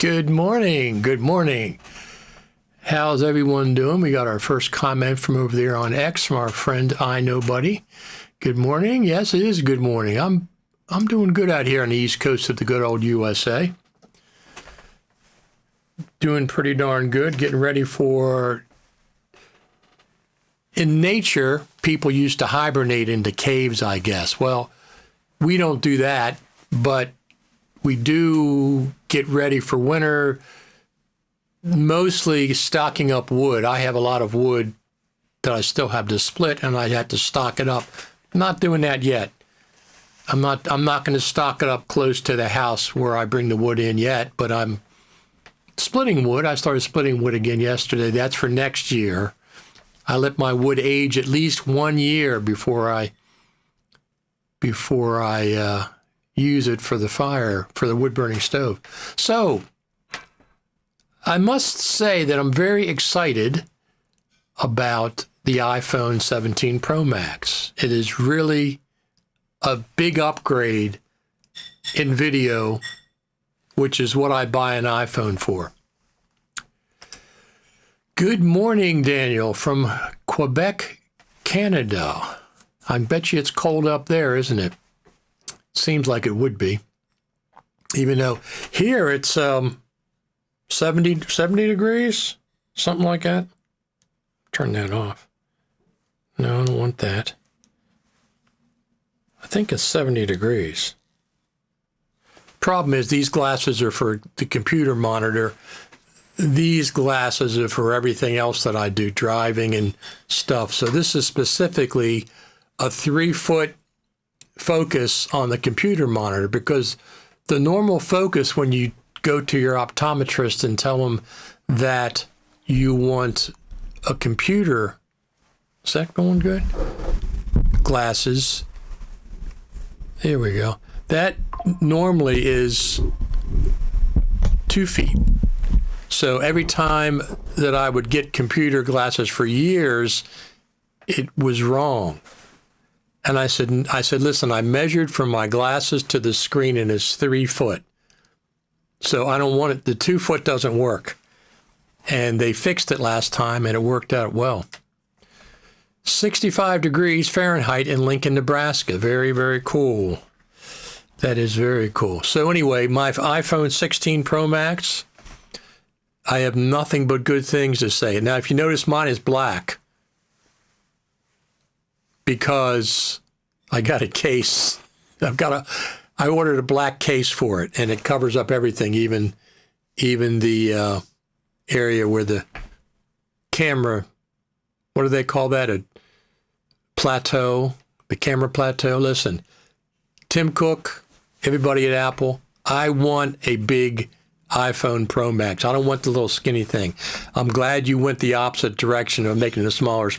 Good morning. Good morning. How's everyone doing? We got our first comment from over there on X from our friend I Know Buddy. Good morning. Yes, it is good morning. I'm doing good out here on the East Coast of the good old USA. Doing pretty darn good. Getting ready for... In nature, people used to hibernate into caves, I guess. Well, we don't do that, but we do get ready for winter, mostly stocking up wood. I have a lot of wood that I still have to split, and I have to stock it up. Not doing that yet. I'm not going to stock it up close to the house where I bring the wood in yet, but I'm splitting wood. I started splitting wood again yesterday. That's for next year. I let my wood age at least 1 year before I use it for the fire, for the wood-burning stove. So I must say that I'm very excited about the iPhone 17 Pro Max. It is really a big upgrade in video, which is what I buy an iPhone for. Good morning, Daniel, from Quebec, Canada. I bet you it's cold up there, isn't it? Seems like it would be. Even though here it's 70 degrees, something like that. Turn that off. No, I don't want that. I think it's 70 degrees. Problem is these glasses are for the computer monitor. These glasses are for everything else that I do, driving and stuff. So this is specifically a 3-foot focus on the computer monitor, because the normal focus when you go to your optometrist and tell them that you want a computer, is that going good? Glasses. There we go. That normally is 2 feet. So every time that I would get computer glasses for years, it was wrong. And I said, listen, I measured from my glasses to the screen and it's 3 foot. So I don't want it, the 2 foot doesn't work. And they fixed it last time and it worked out well. 65 degrees Fahrenheit in Lincoln, Nebraska. Very, very cool. That is very cool. So anyway, my iPhone 16 Pro Max, I have nothing but good things to say. Now, if you notice, mine is black because I got a case. I ordered a black case for it, and it covers up everything, even the area where the camera, what do they call that? A plateau, the camera plateau. Listen, Tim Cook, everybody at Apple, I want a big iPhone Pro Max. I don't want the little skinny thing. I'm glad you went the opposite direction of making it smaller, and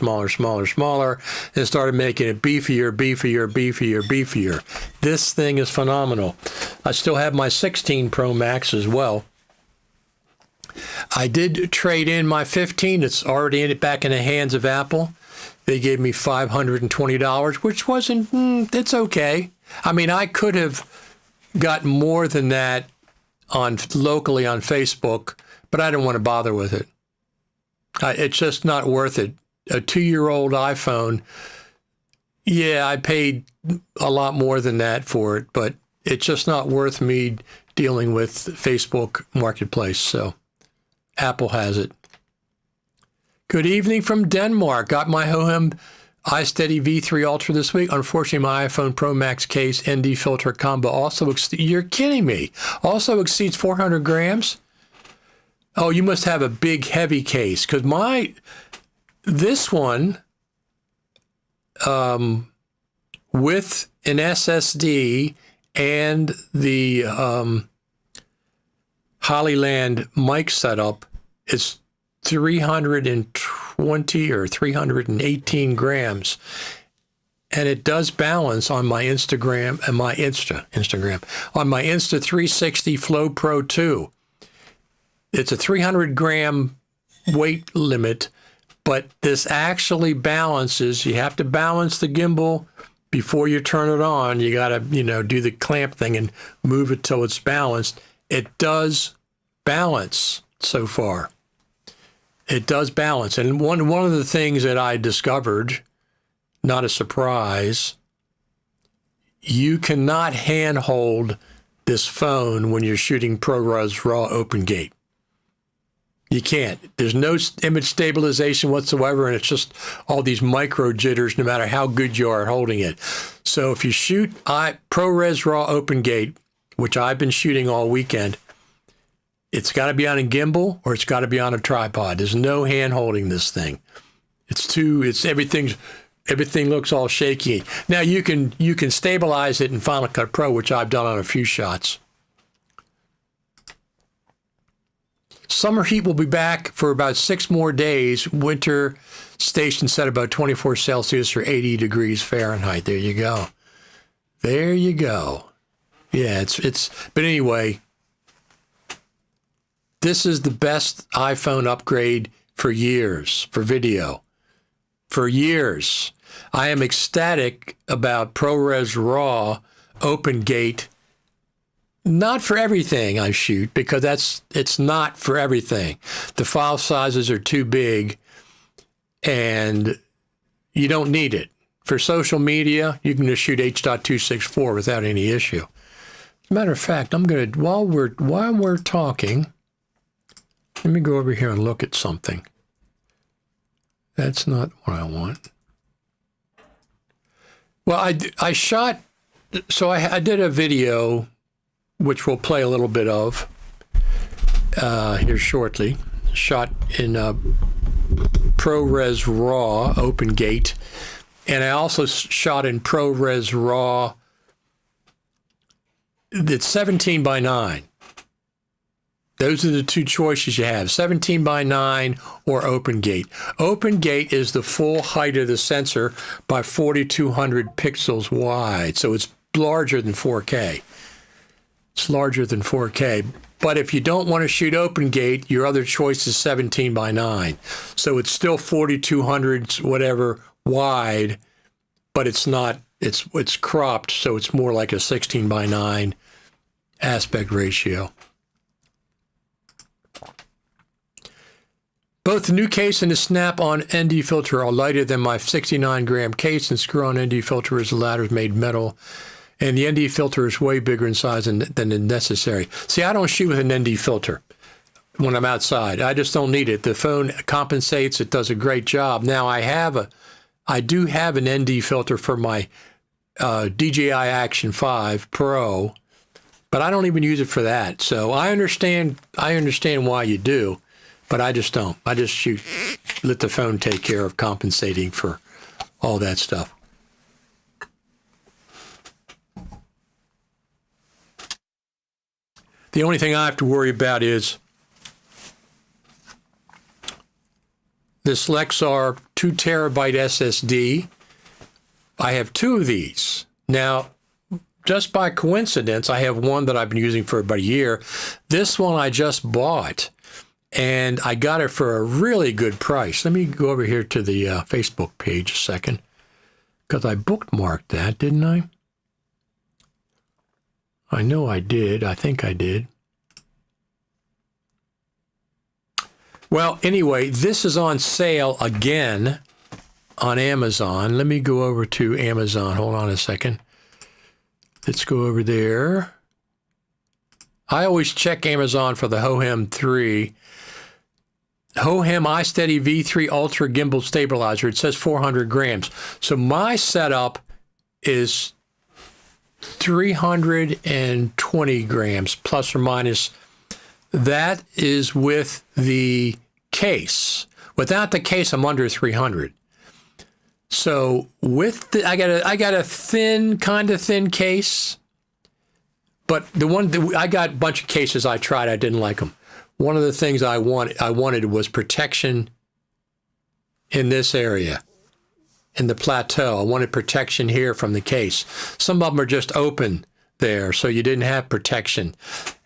started making it beefier. This thing is phenomenal. I still have my 16 Pro Max as well. I did trade in my 15. It's already back in the hands of Apple. They gave me $520, which wasn't, it's okay. I mean, I could have got more than that locally on Facebook, but I didn't want to bother with it. It's just not worth it. A 2-year-old iPhone, yeah, I paid a lot more than that for it, but it's just not worth me dealing with Facebook Marketplace. So Apple has it. Good evening from Denmark. Got my Hohem iSteady V3 Ultra this week. Unfortunately, my iPhone Pro Max case ND filter combo also you're kidding me. Also exceeds 400 grams. Oh, you must have a big, heavy case, because this one, with an SSD and the Hollyland mic setup, is 320 or 318 grams. And it does balance on my Instagram and my Instagram on my Insta360 Flow Pro 2. It's a 300 gram weight limit, but this actually balances. You have to balance the gimbal before you turn it on. You got to, do the clamp thing and move it till it's balanced. It does balance so far. It does balance. And one of the things that I discovered, not a surprise, you cannot handhold this phone when you're shooting ProRes RAW open gate. You can't. There's no image stabilization whatsoever, and it's just all these micro jitters no matter how good you are at holding it. So if you shoot ProRes RAW open gate, which I've been shooting all weekend, it's got to be on a gimbal or it's got to be on a tripod. There's no hand holding this thing. Everything looks all shaky. Now you can stabilize it in Final Cut Pro, which I've done on a few shots. Summer heat will be back for about 6 more days. Winter station set about 24 Celsius or 80 degrees Fahrenheit. There you go. There you go. Yeah, but anyway, this is the best iPhone upgrade for years, for video. For years. I am ecstatic about ProRes RAW open gate. Not for everything I shoot, because it's not for everything. The file sizes are too big and you don't need it. For social media, you can just shoot H.264 without any issue. As a matter of fact, I'm going to, while we're talking, let me go over here and look at something. That's not what I want. Well, I shot, so I did a video, which we'll play a little bit of here shortly, shot in ProRes RAW open gate, and I also shot in ProRes RAW. It's 17 by 9. Those are the two choices you have, 17 by 9 or open gate. Open gate is the full height of the sensor by 4,200 pixels wide, so it's larger than 4K. It's larger than 4K. But if you don't want to shoot open gate, your other choice is 17 by 9. So it's still 4,200 whatever wide, but it's not, it's cropped, so it's more like a 16 by 9 aspect ratio. Both the new case and the snap-on ND filter are lighter than my 69-gram case, and screw-on ND filter is the latter is made metal. And the ND filter is way bigger in size than necessary. See, I don't shoot with an ND filter when I'm outside. I just don't need it. The phone compensates. It does a great job. Now, I do have an ND filter for my DJI Action 5 Pro, but I don't even use it for that. So I understand why you do, but I just don't. I just shoot, let the phone take care of compensating for all that stuff. The only thing I have to worry about is this Lexar 2 terabyte SSD. I have 2 of these. Now, just by coincidence, I have one that I've been using for about a year. This one I just bought, and I got it for a really good price. Let me go over here to the Facebook page a second, because I bookmarked that, didn't I? I know I did. I think I did. Well, anyway, this is on sale again on Amazon. Let me go over to Amazon. Hold on a second. Let's go over there. I always check Amazon for the Hohem 3. Hohem iSteady V3 Ultra Gimbal Stabilizer. It says 400 grams. So my setup is 320 grams, plus or minus. That is with the case. Without the case, I'm under 300. So with the, I got a thin, kind of thin case, but the one that I got a bunch of cases I tried, I didn't like them. One of the things I wanted was protection in this area, in the plateau. I wanted protection here from the case. Some of them are just open there, so you didn't have protection.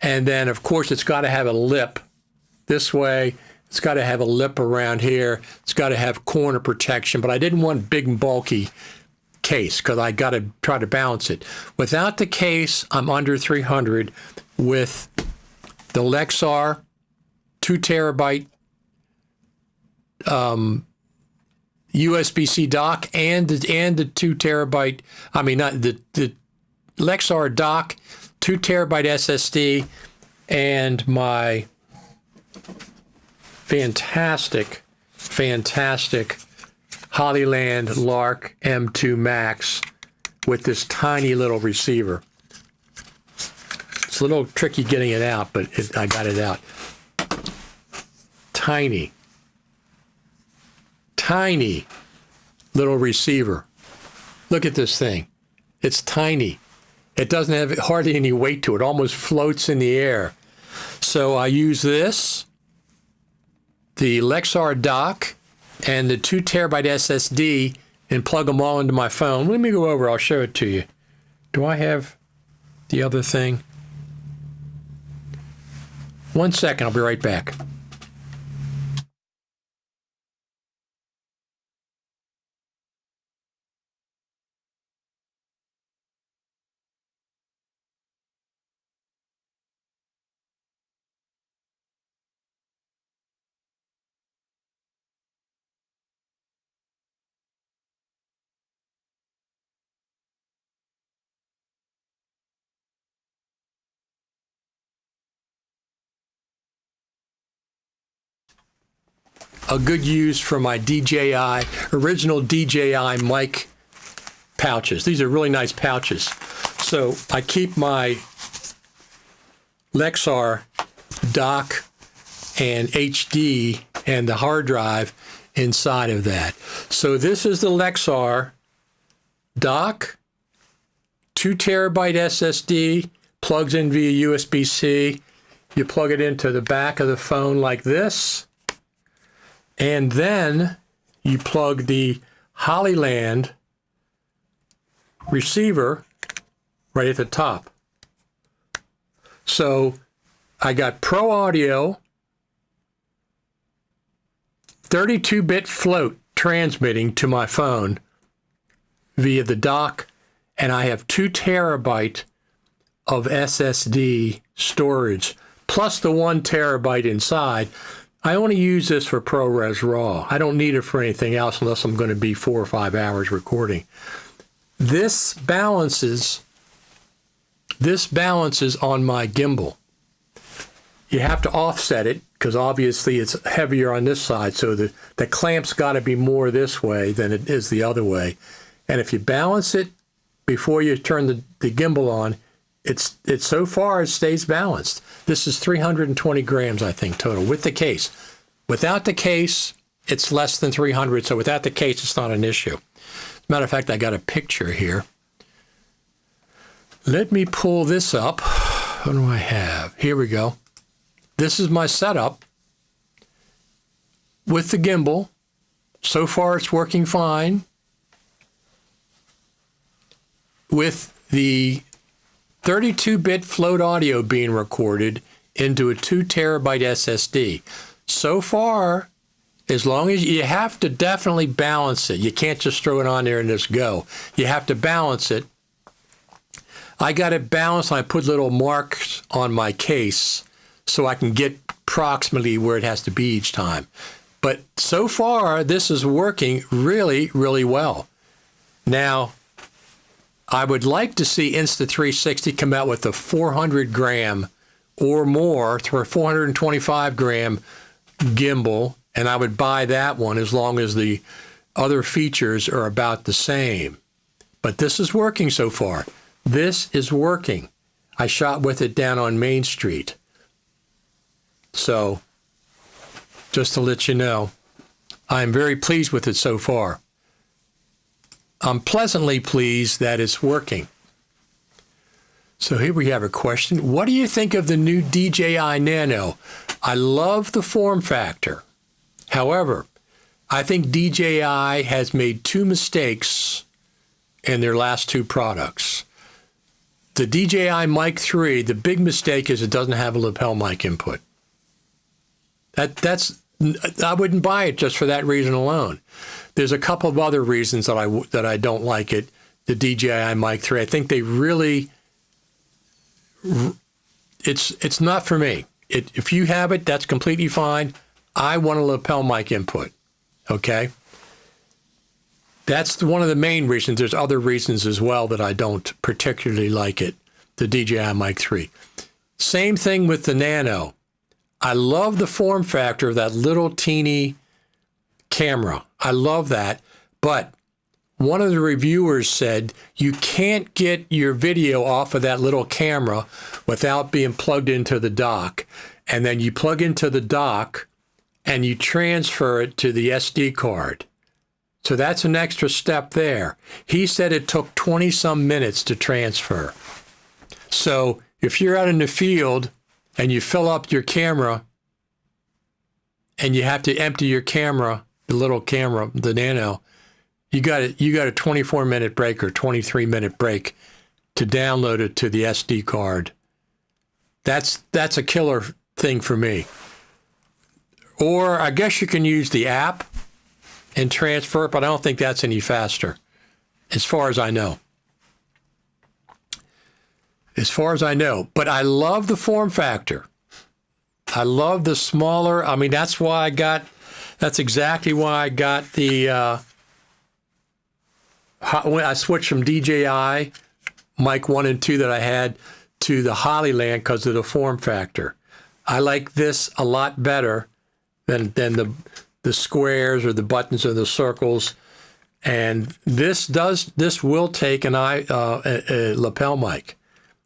And then, of course, it's got to have a lip this way. It's got to have a lip around here. It's got to have corner protection, but I didn't want big and bulky case because I got to try to balance it. Without the case, I'm under 300. With the Lexar 2 terabyte USB-C dock and the 2 terabyte, I mean, not the Lexar dock, 2 terabyte SSD, and my fantastic Hollyland Lark M2 Max with this tiny little receiver. It's a little tricky getting it out, but I got it out. Tiny little receiver. Look at this thing. It's tiny. It doesn't have hardly any weight to it. It almost floats in the air. So I use this, the Lexar dock, and the 2 terabyte SSD, and plug them all into my phone. Let me go over. I'll show it to you. Do I have the other thing? 1 second. I'll be right back. A good use for my original DJI mic pouches. These are really nice pouches. So I keep my Lexar dock and HD and the hard drive inside of that. So this is the Lexar dock, 2 terabyte SSD, plugs in via USB-C. You plug it into the back of the phone like this. And then you plug the Hollyland receiver right at the top. So I got Pro Audio, 32-bit float transmitting to my phone via the dock, and I have 2 terabyte of SSD storage, plus the 1 terabyte inside. I only use this for ProRes RAW. I don't need it for anything else unless I'm going to be 4 or 5 hours recording. This balances on my gimbal. You have to offset it because obviously it's heavier on this side, so the clamp's got to be more this way than it is the other way. And if you balance it before you turn the gimbal on, it's so far it stays balanced. This is 320 grams, I think, total with the case. Without the case, it's less than 300. So without the case, it's not an issue. As a matter of fact, I got a picture here. Let me pull this up. What do I have? Here we go. This is my setup with the gimbal. So far, it's working fine. With the 32-bit float audio being recorded into a 2 terabyte SSD. So far, as long as you have to definitely balance it. You can't just throw it on there and just go. You have to balance it. I got it balanced. I put little marks on my case so I can get approximately where it has to be each time. But so far, this is working really, really well. Now, I would like to see Insta360 come out with a 400 gram or more, or 425 gram gimbal, and I would buy that one as long as the other features are about the same. But this is working so far. This is working. I shot with it down on Main Street. So, just to let you know, I'm very pleased with it so far. I'm pleasantly pleased that it's working. So here we have a question. What do you think of the new DJI Nano? I love the form factor. However, I think DJI has made 2 mistakes in their last 2 products. The DJI Mic 3, the big mistake is it doesn't have a lapel mic input. I wouldn't buy it just for that reason alone. There's a couple of other reasons that I don't like it, the DJI Mic 3. I think they really, it's not for me. If you have it, that's completely fine. I want a lapel mic input, okay? That's one of the main reasons. There's other reasons as well that I don't particularly like it, the DJI Mic 3. Same thing with the Nano. I love the form factor of that little teeny camera. I love that, but one of the reviewers said you can't get your video off of that little camera without being plugged into the dock. And then you plug into the dock and you transfer it to the SD card. So that's an extra step there. He said it took 20 some minutes to transfer. So if you're out in the field and you fill up your camera and you have to empty your camera, the little camera, the Nano, you got a 24-minute break or 23-minute break to download it to the SD card. That's a killer thing for me. Or I guess you can use the app and transfer it, but I don't think that's any faster, as far as I know. As far as I know. But I love the form factor. I love the smaller. I mean, that's exactly why I got the, when I switched from DJI Mic 1 and 2 that I had to the Hollyland because of the form factor. I like this a lot better than the squares or the buttons or the circles. And this will take a lapel mic.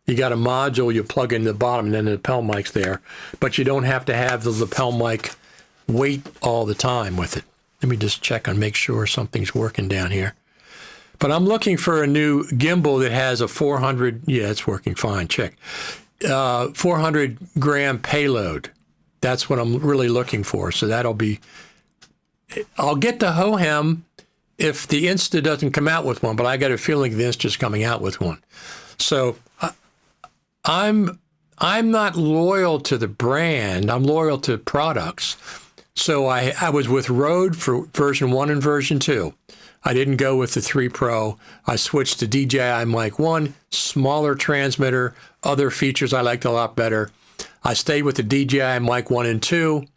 You got a module you plug in the bottom and then the lapel mic's there, but you don't have to have the lapel mic wait all the time with it. Let me just check and make sure something's working down here. But I'm looking for a new gimbal that has a 400, yeah, it's working fine, check. 400 gram payload. That's what I'm really looking for. So I'll get the Hohem if the Insta doesn't come out with one, but I got a feeling the Insta's coming out with one. So I'm not loyal to the brand. I'm loyal to products. So I was with Rode for version 1 and version 2. I didn't go with the 3 Pro. I switched to DJI Mic 1, smaller transmitter, other features I liked a lot better. I stayed with the DJI Mic 1 and 2.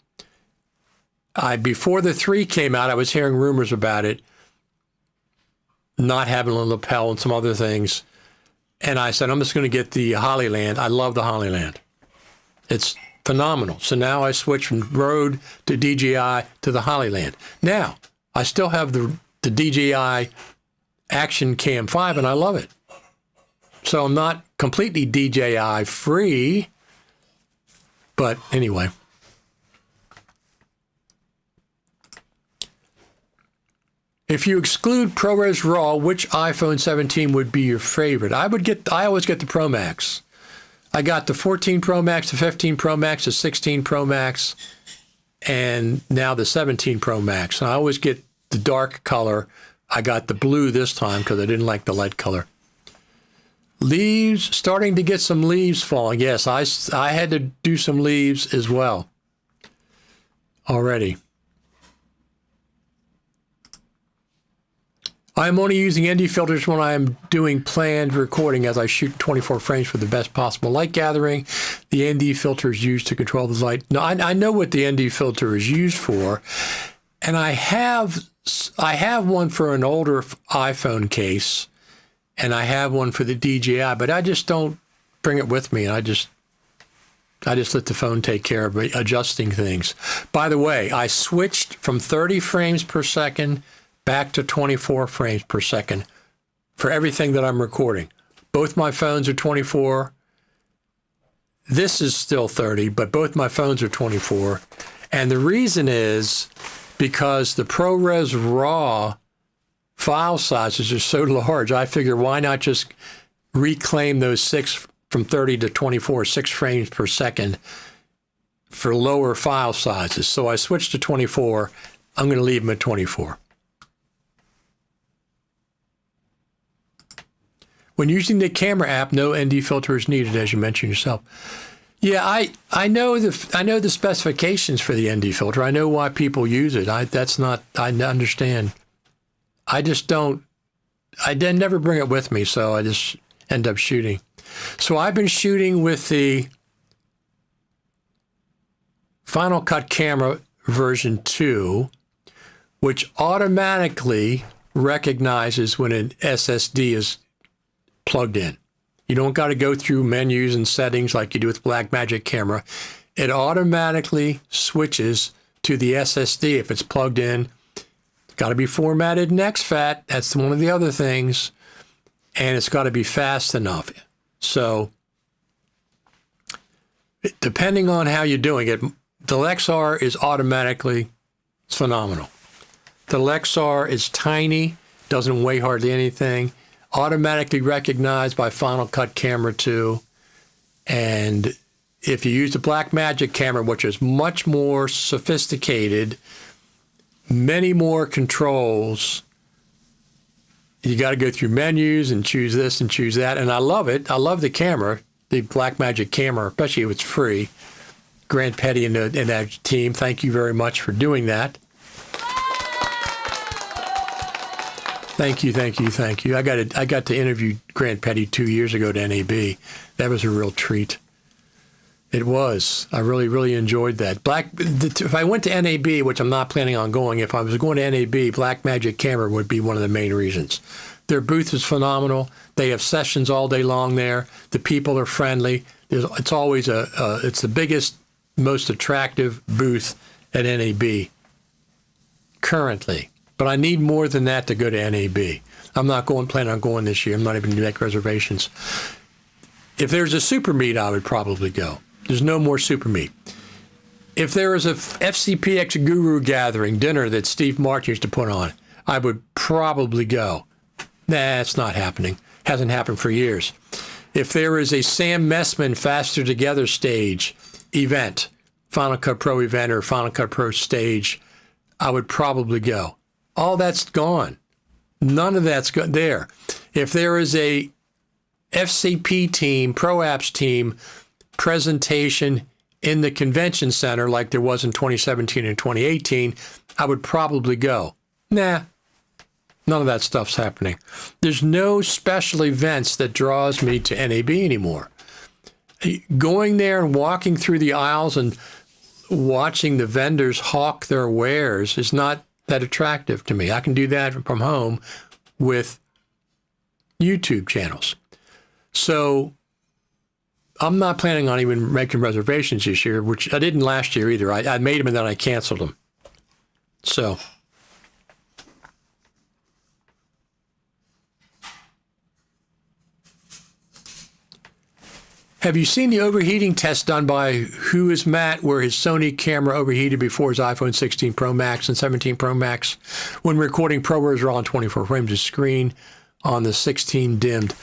Before the 3 came out, I was hearing rumors about it, not having a lapel and some other things. And I said, I'm just going to get the Hollyland. I love the Hollyland. It's phenomenal. So now I switched from Rode to DJI to the Hollyland. Now, I still have the DJI Action Cam 5, and I love it. So I'm not completely DJI free, but anyway. If you exclude ProRes RAW, which iPhone 17 would be your favorite? I always get the Pro Max. I got the 14 Pro Max, the 15 Pro Max, the 16 Pro Max, and now the 17 Pro Max. And I always get the dark color. I got the blue this time because I didn't like the light color. Leaves, starting to get some leaves falling. Yes, I had to do some leaves as well already. I'm only using ND filters when I'm doing planned recording as I shoot 24 frames for the best possible light gathering. The ND filter is used to control the light. No, I know what the ND filter is used for, and I have one for an older iPhone case, and I have one for the DJI, but I just don't bring it with me. I just let the phone take care of adjusting things. By the way, I switched from 30 frames per second back to 24 frames per second for everything that I'm recording. Both my phones are 24. This is still 30, but both my phones are 24. And the reason is because the ProRes RAW file sizes are so large, I figure why not just reclaim those 6 from 30 to 24, 6 frames per second for lower file sizes. So I switched to 24. I'm going to leave them at 24. When using the camera app, no ND filter is needed, as you mentioned yourself. Yeah, I know the specifications for the ND filter. I know why people use it. I understand. I just don't. I never bring it with me, so I just end up shooting. So I've been shooting with the Final Cut Camera version 2, which automatically recognizes when an SSD is plugged in. You don't got to go through menus and settings like you do with Blackmagic camera. It automatically switches to the SSD if it's plugged in. It's got to be formatted in exFAT. That's one of the other things. And it's got to be fast enough. So depending on how you're doing it, the Lexar is automatically phenomenal. The Lexar is tiny, doesn't weigh hardly anything, automatically recognized by Final Cut Camera 2. And if you use the Blackmagic camera, which is much more sophisticated, many more controls, you got to go through menus and choose this and choose that. And I love it. I love the camera, the Blackmagic camera, especially if it's free. Grant Petty and that team, thank you very much for doing that. Thank you, thank you, thank you. I got to interview Grant Petty 2 years ago at NAB. That was a real treat. It was. I really, really enjoyed that. If I went to NAB, which I'm not planning on going, if I was going to NAB, Blackmagic camera would be one of the main reasons. Their booth is phenomenal. They have sessions all day long there. The people are friendly. It's always it's the biggest, most attractive booth at NAB currently. But I need more than that to go to NAB. I'm not planning on going this year. I'm not even going to make reservations. If there's a super meet, I would probably go. There's no more super meet. If there is a FCPX Guru gathering dinner that Steve Martin used to put on, I would probably go. Nah, it's not happening. Hasn't happened for years. If there is a Sam Messman Faster Together stage event, Final Cut Pro event or Final Cut Pro stage, I would probably go. All that's gone. None of that's there. If there is a FCP team, Pro Apps team presentation in the convention center like there was in 2017 and 2018, I would probably go. Nah, none of that stuff's happening. There's no special events that draws me to NAB anymore. Going there and walking through the aisles and watching the vendors hawk their wares is not that attractive to me. I can do that from home with YouTube channels. So I'm not planning on even making reservations this year, which I didn't last year either. I made them and then I canceled them. So have you seen the overheating test done by Who is Matt, where his Sony camera overheated before his iPhone 16 Pro Max and 17 Pro Max when recording ProRes RAW on 24 frames of screen on the 16 dimmed?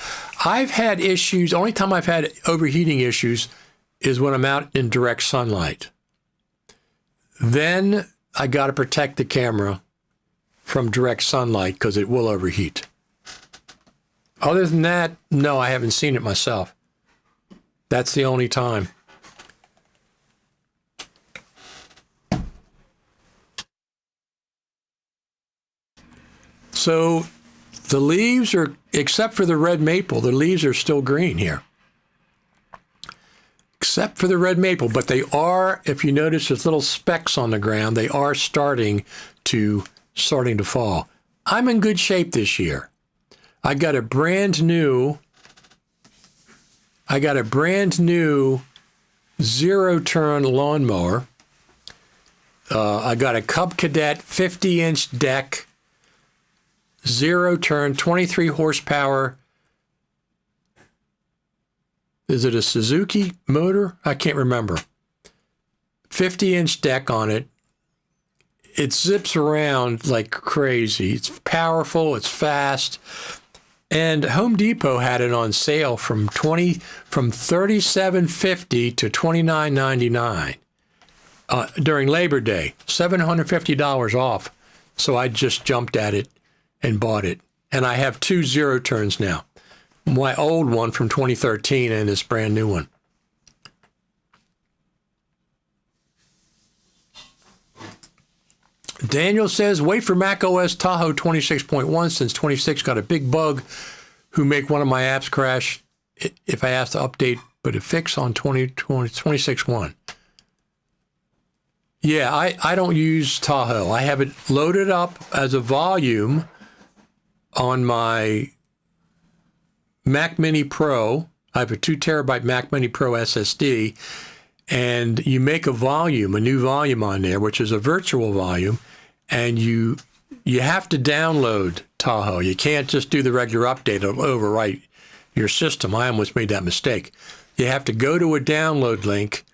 I've had issues. Only time I've had overheating issues is when I'm out in direct sunlight. Then I got to protect the camera from direct sunlight because it will overheat. Other than that, no, I haven't seen it myself. That's the only time. So the leaves are, except for the red maple, the leaves are still green here. Except for the red maple, but they are, if you notice there's little specks on the ground, they are starting to fall. I'm in good shape this year. I got a brand new zero-turn lawnmower. I got a Cub Cadet 50-inch deck, zero-turn, 23 horsepower. Is it a Suzuki motor? I can't remember. 50-inch deck on it. It zips around like crazy. It's powerful. It's fast. And Home Depot had it on sale from $37.50 to $29.99 during Labor Day, $750 off. So I just jumped at it and bought it. And I have two zero turns now. My old one from 2013 and this brand new one. Daniel says, wait for Mac OS Tahoe 26.1 since 26 got a big bug who make one of my apps crash if I ask to update, but it fix on 26.1. Yeah, I don't use Tahoe. I have it loaded up as a volume on my Mac Mini Pro. I have a 2 terabyte Mac Mini Pro SSD, and you make a volume, a new volume on there, which is a virtual volume, and you have to download Tahoe. You can't just do the regular update. It'll overwrite your system. I almost made that mistake. You have to go to a download link,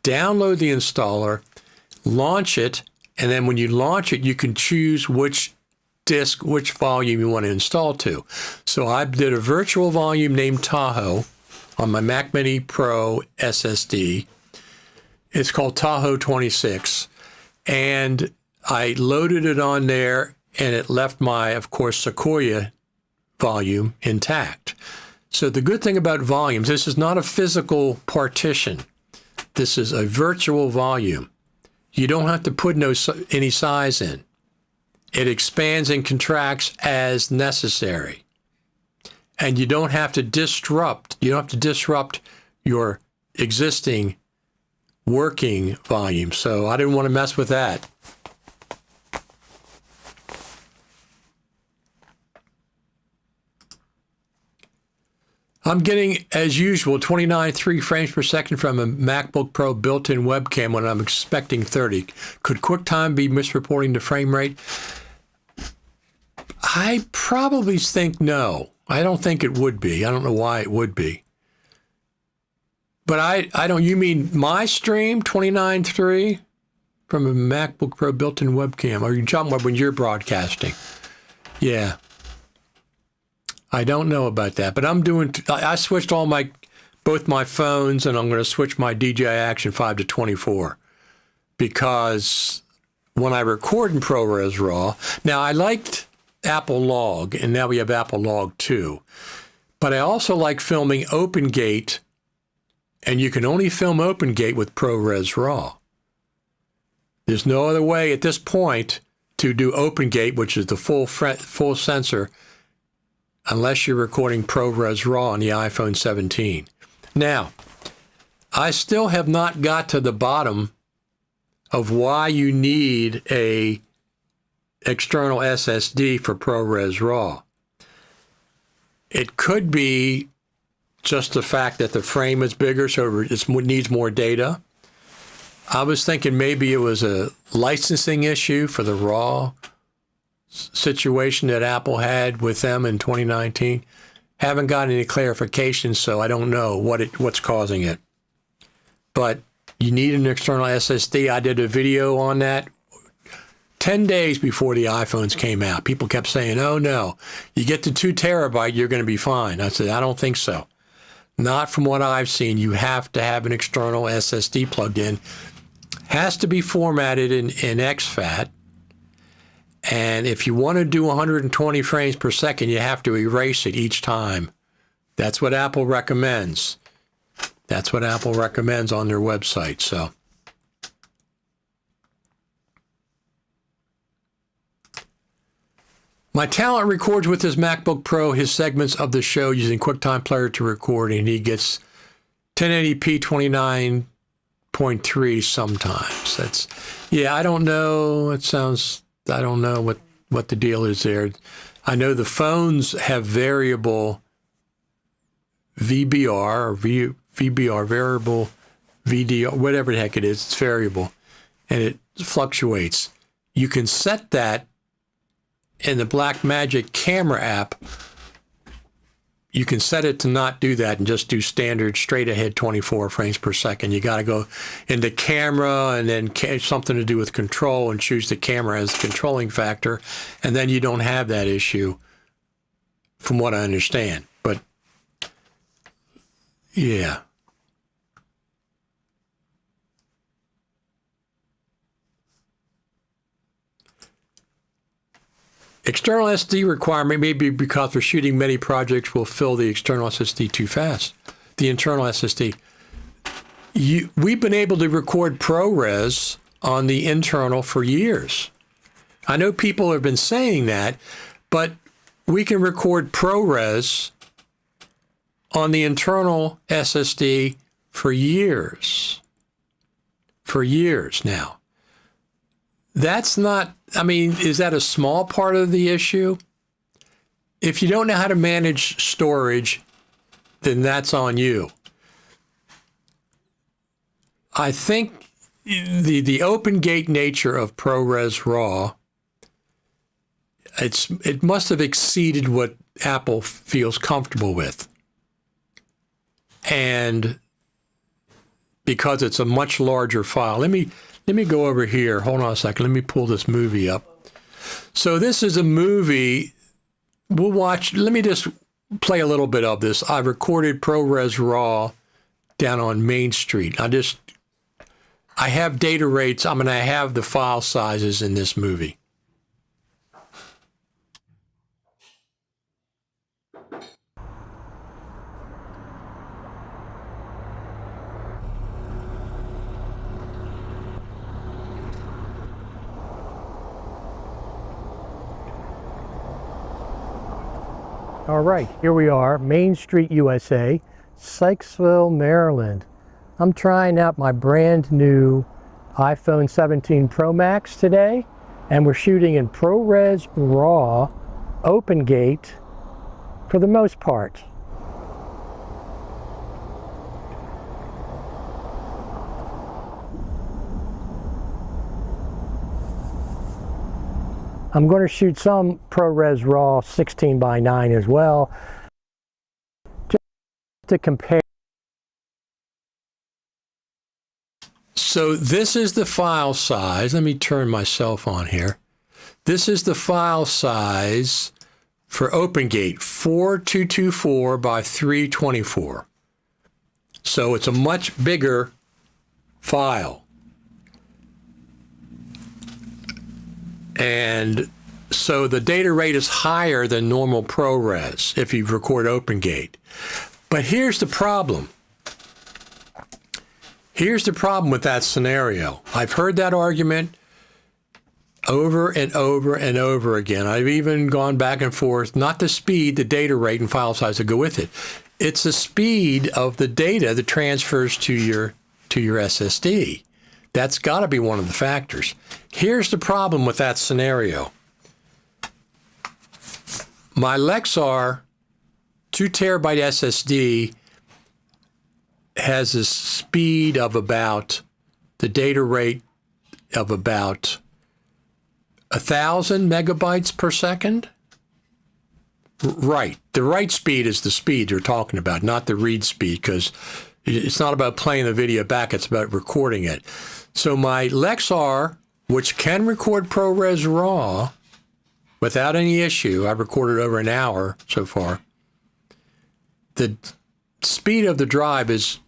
download the installer, launch it, and then when you launch it, you can choose which disk, which volume you want to install to. So I did a virtual volume named Tahoe on my Mac Mini Pro SSD. It's called Tahoe 26. And I loaded it on there, and it left my, of course, Sequoia volume intact. So the good thing about volumes, this is not a physical partition. This is a virtual volume. You don't have to put any size in. It expands and contracts as necessary. And you don't have to disrupt your existing working volume. So I didn't want to mess with that. I'm getting, as usual, 29.3 frames per second from a MacBook Pro built-in webcam when I'm expecting 30. Could QuickTime be misreporting the frame rate? I probably think no. I don't think it would be. I don't know why it would be. But I don't, you mean my stream, 29.3 from a MacBook Pro built-in webcam? Are you talking about when you're broadcasting? Yeah. I don't know about that, but I switched both my phones, and I'm going to switch my DJI Action 5 to 24 because when I record in ProRes RAW, now I liked Apple Log, and now we have Apple Log 2, but I also like filming OpenGate, and you can only film OpenGate with ProRes RAW. There's no other way at this point to do OpenGate, which is the full sensor, unless you're recording ProRes RAW on the iPhone 17. Now, I still have not got to the bottom of why you need a external SSD for ProRes RAW. It could be just the fact that the frame is bigger, so it needs more data. I was thinking maybe it was a licensing issue for the RAW situation that Apple had with them in 2019. Haven't got any clarification, so I don't know what's causing it. But you need an external SSD. I did a video on that 10 days before the iPhones came out. People kept saying, oh no, you get to 2 terabyte, you're going to be fine. I said, I don't think so. Not from what I've seen. You have to have an external SSD plugged in. Has to be formatted in exFAT. And if you want to do 120 frames per second, you have to erase it each time. That's what Apple recommends. That's what Apple recommends on their website. So, my talent records with his MacBook Pro his segments of the show using QuickTime Player to record, and he gets 1080p 29.3 sometimes. I don't know. I don't know what the deal is there. I know the phones have variable VBR or VBR, variable VDR, whatever the heck it is. It's variable, and it fluctuates. You can set that in the Blackmagic camera app. You can set it to not do that and just do standard straight ahead 24 frames per second. You got to go into camera and then something to do with control and choose the camera as the controlling factor. And then you don't have that issue from what I understand. But yeah. External SD requirement may be because for shooting many projects will fill the external SSD too fast. The internal SSD. We've been able to record ProRes on the internal for years. I know people have been saying that, but we can record ProRes on the internal SSD for years. For years now. That's not, I mean, is that a small part of the issue? If you don't know how to manage storage, then that's on you. I think the open gate nature of ProRes RAW, it must have exceeded what Apple feels comfortable with. And because it's a much larger file. Let me go over here. Hold on a second. Let me pull this movie up. So this is a movie we'll watch. Let me just play a little bit of this. I recorded ProRes RAW down on Main Street. I have data rates. I'm going to have the file sizes in this movie. All right, here we are, Main Street, USA, Sykesville, Maryland. I'm trying out my brand new iPhone 17 Pro Max today, and we're shooting in ProRes RAW, open gate, for the most part. I'm going to shoot some ProRes RAW 16:9 as well, just to compare. So this is the file size. Let me turn myself on here. This is the file size for OpenGate, 4224 by 324. So it's a much bigger file. And so the data rate is higher than normal ProRes if you record OpenGate. But here's the problem. Here's the problem with that scenario. I've heard that argument over and over and over again. I've even gone back and forth, not the speed, the data rate and file size that go with it. It's the speed of the data that transfers to your SSD. That's got to be one of the factors. Here's the problem with that scenario. My Lexar 2 terabyte SSD has a speed of about, the data rate of about 1,000 megabytes per second. Right. The write speed is the speed you're talking about, not the read speed, because it's not about playing the video back, it's about recording it. So my Lexar, which can record ProRes RAW without any issue, I've recorded over an hour so far, the speed of the drive is,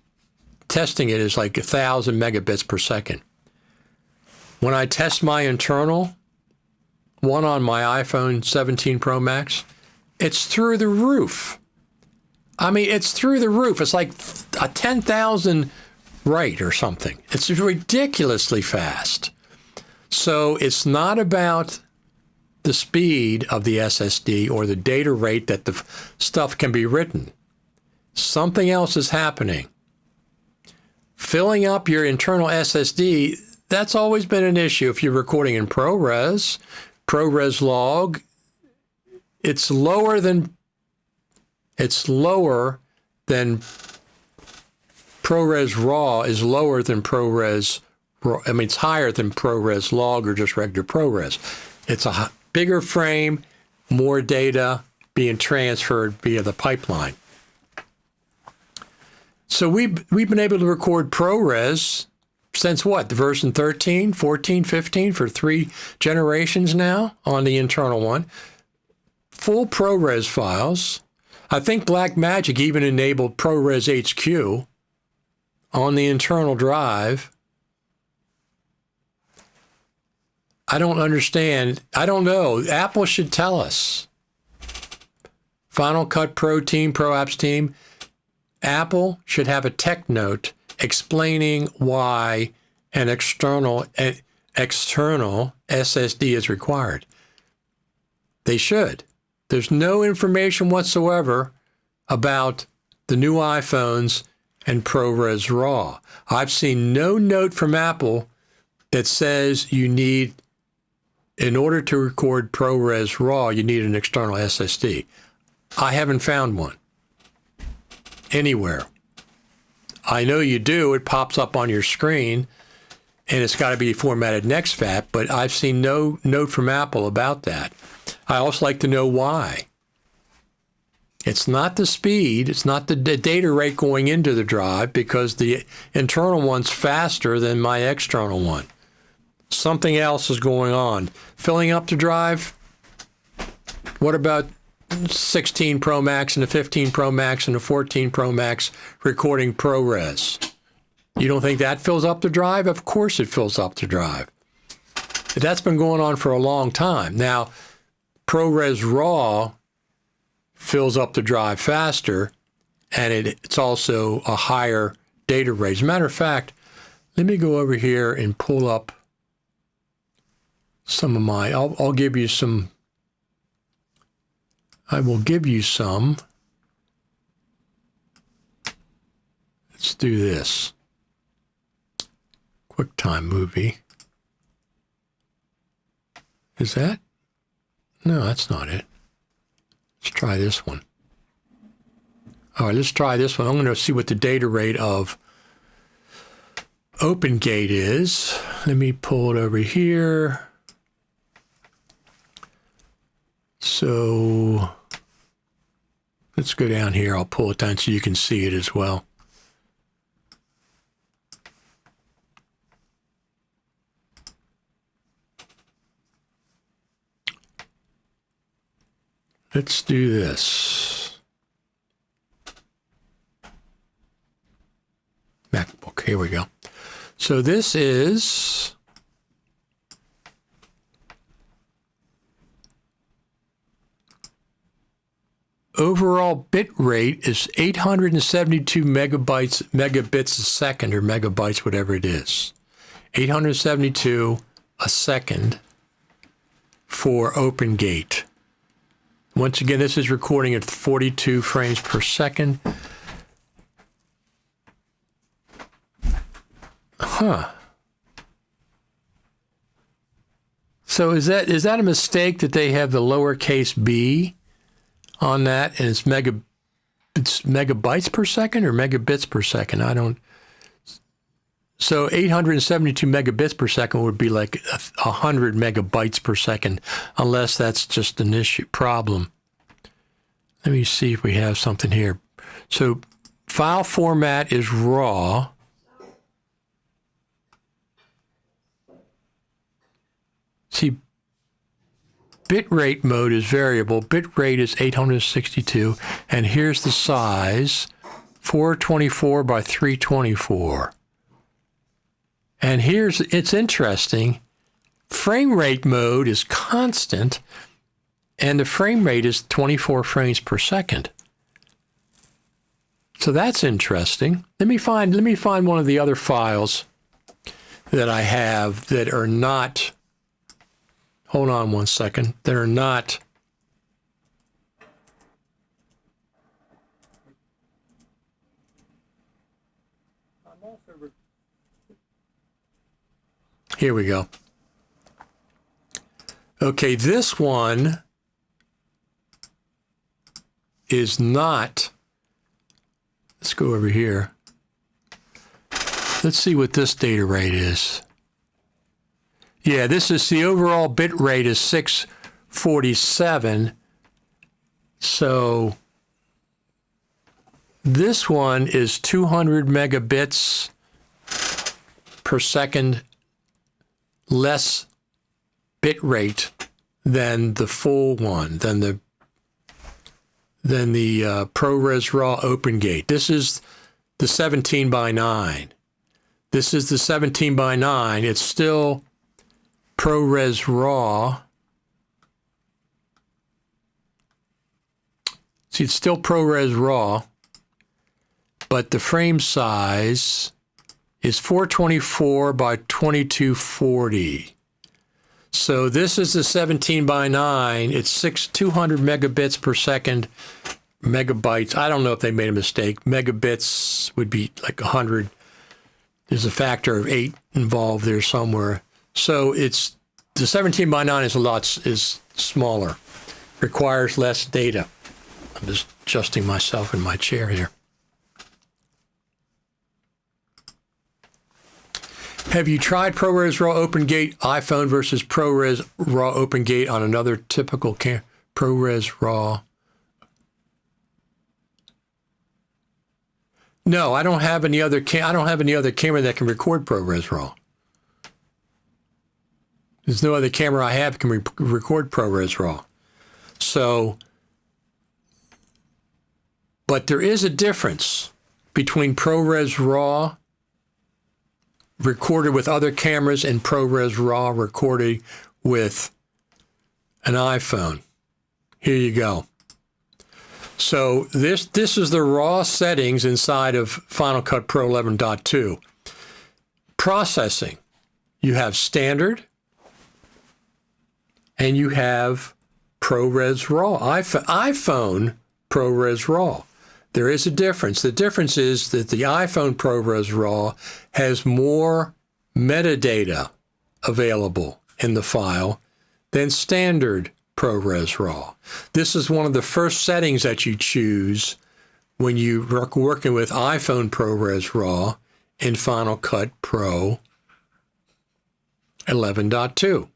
testing it is like 1,000 megabits per second. When I test my internal, one on my iPhone 17 Pro Max, it's through the roof. I mean, it's through the roof. It's like a 10,000 write or something. It's ridiculously fast. So it's not about the speed of the SSD or the data rate that the stuff can be written. Something else is happening. Filling up your internal SSD, that's always been an issue if you're recording in ProRes log. It's lower than ProRes RAW is lower than ProRes RAW. I mean, it's higher than ProRes log or just regular ProRes. It's a bigger frame, more data being transferred via the pipeline. So we've been able to record ProRes since what? The version 13, 14, 15 for 3 generations now on the internal one. Full ProRes files. I think Blackmagic even enabled ProRes HQ on the internal drive. I don't understand. I don't know. Apple should tell us. Final Cut Pro team, Pro Apps team, Apple should have a tech note explaining why an external SSD is required. They should. There's no information whatsoever about the new iPhones and ProRes RAW. I've seen no note from Apple that says you need in order to record ProRes RAW, you need an external SSD. I haven't found one anywhere. I know you do. It pops up on your screen, and it's got to be formatted NextFAT, but I've seen no note from Apple about that. I also like to know why. It's not the speed, it's not the data rate going into the drive, because the internal one's faster than my external one. Something else is going on. Filling up the drive? What about 16 Pro Max and the 15 Pro Max and the 14 Pro Max recording ProRes? You don't think that fills up the drive? Of course it fills up the drive. But that's been going on for a long time. Now, ProRes RAW fills up the drive faster, and it's also a higher data rate. As a matter of fact, let me go over here and pull up some of my, I'll give you some, I will give you some. Let's do this. QuickTime movie. Is that? No, that's not it. Let's try this one. All right, let's try this one. I'm going to see what the data rate of OpenGate is. Let me pull it over here. So let's go down here. I'll pull it down so you can see it as well. Let's do this. MacBook, here we go. So this is overall bit rate is 872 megabits a second, or megabytes, whatever it is. 872 a second for OpenGate. Once again, this is recording at 42 frames per second. Huh. So is that a mistake that they have the lowercase b on that, and it's megabytes per second or megabits per second? I don't. So 872 megabits per second would be like 100 megabytes per second, unless that's just an problem. Let me see if we have something here. So file format is RAW. See, bitrate mode is variable. Bitrate is 862, and here's the size, 424 by 324. And it's interesting, frame rate mode is constant, and the frame rate is 24 frames per second. So that's interesting. Let me find one of the other files that I have that are not, hold on one second, that are not here we go. Okay, this one is not, let's go over here. Let's see what this data rate is. Yeah, this is the overall bit rate is 647. So this one is 200 megabits per second less bit rate than the full one, than the ProRes RAW OpenGate. This is the 17 by 9. This is the 17 by 9. It's still ProRes RAW. See, it's still ProRes RAW, but the frame size is 424 by 2240. So this is the 17 by 9. It's 200 megabits per second. Megabytes, I don't know if they made a mistake. Megabits would be like 100. There's a factor of 8 involved there somewhere. So it's the 17 by 9 is smaller, requires less data. I'm just adjusting myself in my chair here. Have you tried ProRes RAW OpenGate iPhone versus ProRes RAW OpenGate on another typical ProRes RAW? No, I don't have any other camera that can record ProRes RAW. There's no other camera I have that can record ProRes RAW. So, but there is a difference between ProRes RAW recorded with other cameras and ProRes RAW recorded with an iPhone. Here you go. So this is the raw settings inside of Final Cut Pro 11.2. Processing. You have standard and you have ProRes RAW. iPhone ProRes RAW. There is a difference. The difference is that the iPhone ProRes RAW has more metadata available in the file than standard ProRes RAW. This is one of the first settings that you choose when you are working with iPhone ProRes RAW in Final Cut Pro 11.2.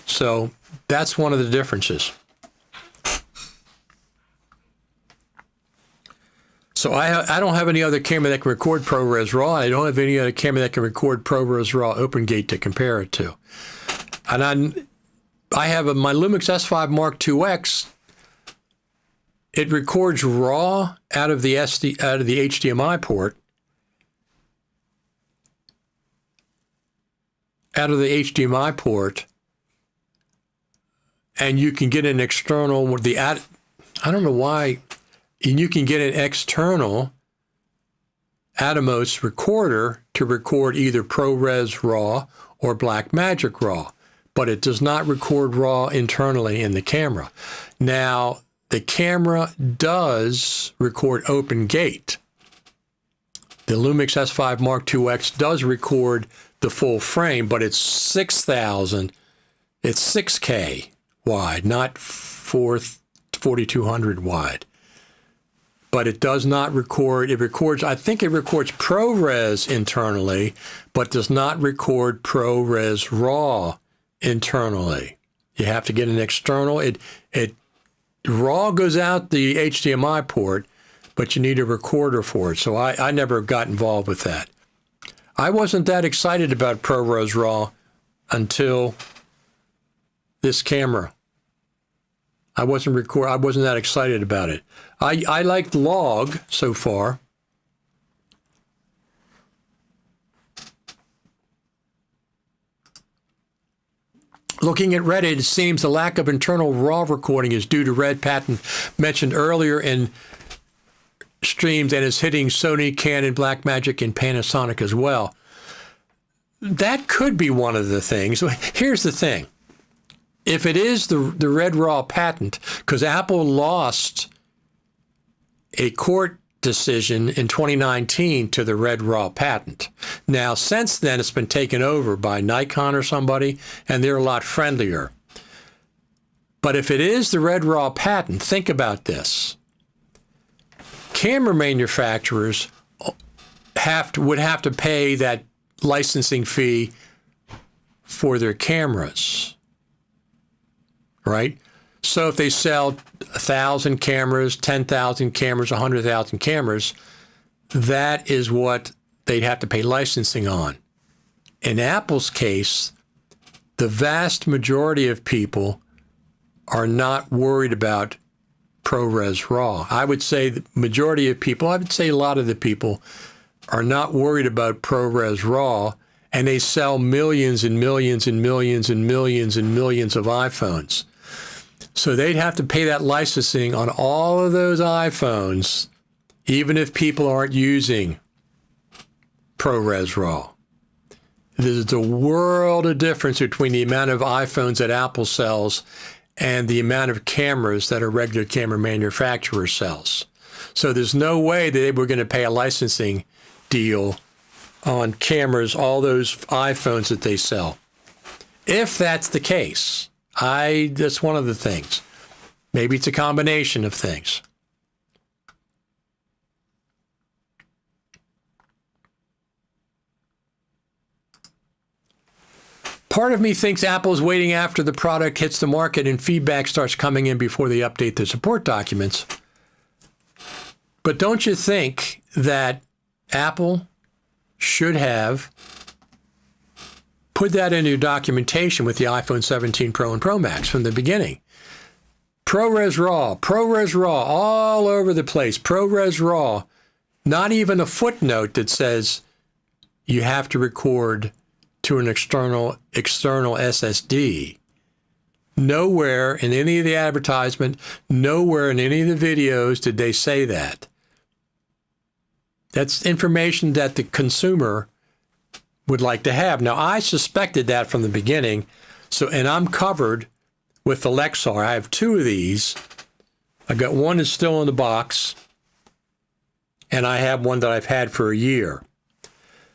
So that's one of the differences. So I don't have any other camera that can record ProRes RAW. I don't have any other camera that can record ProRes RAW OpenGate to compare it to. And I have my Lumix S5 Mark IIX. It records RAW out of the HDMI port. Out of the HDMI port, and you can get an external I don't know why. And you can get an external Atomos recorder to record either ProRes RAW or Blackmagic RAW, but it does not record RAW internally in the camera. Now, the camera does record OpenGate. The Lumix S5 Mark IIX does record the full frame, but it's 6,000, it's 6K wide, not 4,200 wide. But it does not record, I think it records ProRes internally, but does not record ProRes RAW internally. You have to get an external, RAW goes out the HDMI port, but you need a recorder for it. So I never got involved with that. I wasn't that excited about ProRes RAW until this camera. I wasn't that excited about it. I liked log so far. Looking at Reddit, it seems the lack of internal RAW recording is due to red patent mentioned earlier in streams and is hitting Sony, Canon, Blackmagic, and Panasonic as well. That could be one of the things. Here's the thing. If it is the red RAW patent, because Apple lost a court decision in 2019 to the red RAW patent. Now, since then, it's been taken over by Nikon or somebody, and they're a lot friendlier. But if it is the red RAW patent, think about this. Camera manufacturers would have to pay that licensing fee for their cameras, right? So if they sell 1,000 cameras, 10,000 cameras, 100,000 cameras, that is what they'd have to pay licensing on. In Apple's case, the vast majority of people are not worried about ProRes RAW. I would say the majority of people, I would say a lot of the people are not worried about ProRes RAW, and they sell millions and millions and millions and millions and millions of iPhones. So they'd have to pay that licensing on all of those iPhones, even if people aren't using ProRes RAW. There's a world of difference between the amount of iPhones that Apple sells and the amount of cameras that a regular camera manufacturer sells. So there's no way that they were going to pay a licensing deal on cameras, all those iPhones that they sell. If that's the case, that's one of the things. Maybe it's a combination of things. Part of me thinks Apple is waiting after the product hits the market and feedback starts coming in before they update the support documents. But don't you think that Apple should have put that into your documentation with the iPhone 17 Pro and Pro Max from the beginning? ProRes RAW, all over the place. ProRes RAW, not even a footnote that says you have to record to an external SSD. Nowhere in any of the advertisement, nowhere in any of the videos did they say that. That's information that the consumer would like to have. Now, I suspected that from the beginning, and I'm covered with the Lexar. I have two of these. I got one that's still in the box, and I have one that I've had for a year.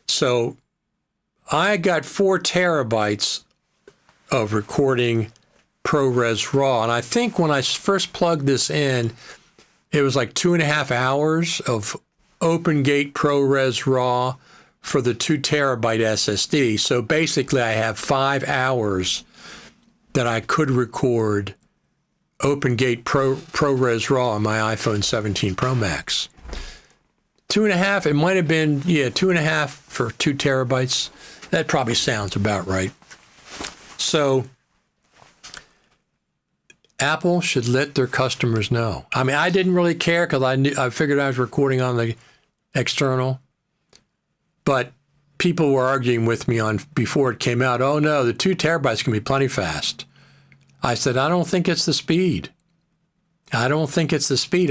So I got 4 terabytes of recording ProRes RAW. And I think when I first plugged this in, it was like 2.5 hours of OpenGate ProRes RAW for the 2 terabyte SSD. So basically I have 5 hours that I could record OpenGate ProRes RAW on my iPhone 17 Pro Max. 2.5, it might have been, 2.5 for 2 terabytes. That probably sounds about right. So Apple should let their customers know. I mean, I didn't really care because I figured I was recording on the external, but people were arguing with me before it came out. Oh no, the 2 terabytes can be plenty fast. I said, I don't think it's the speed. I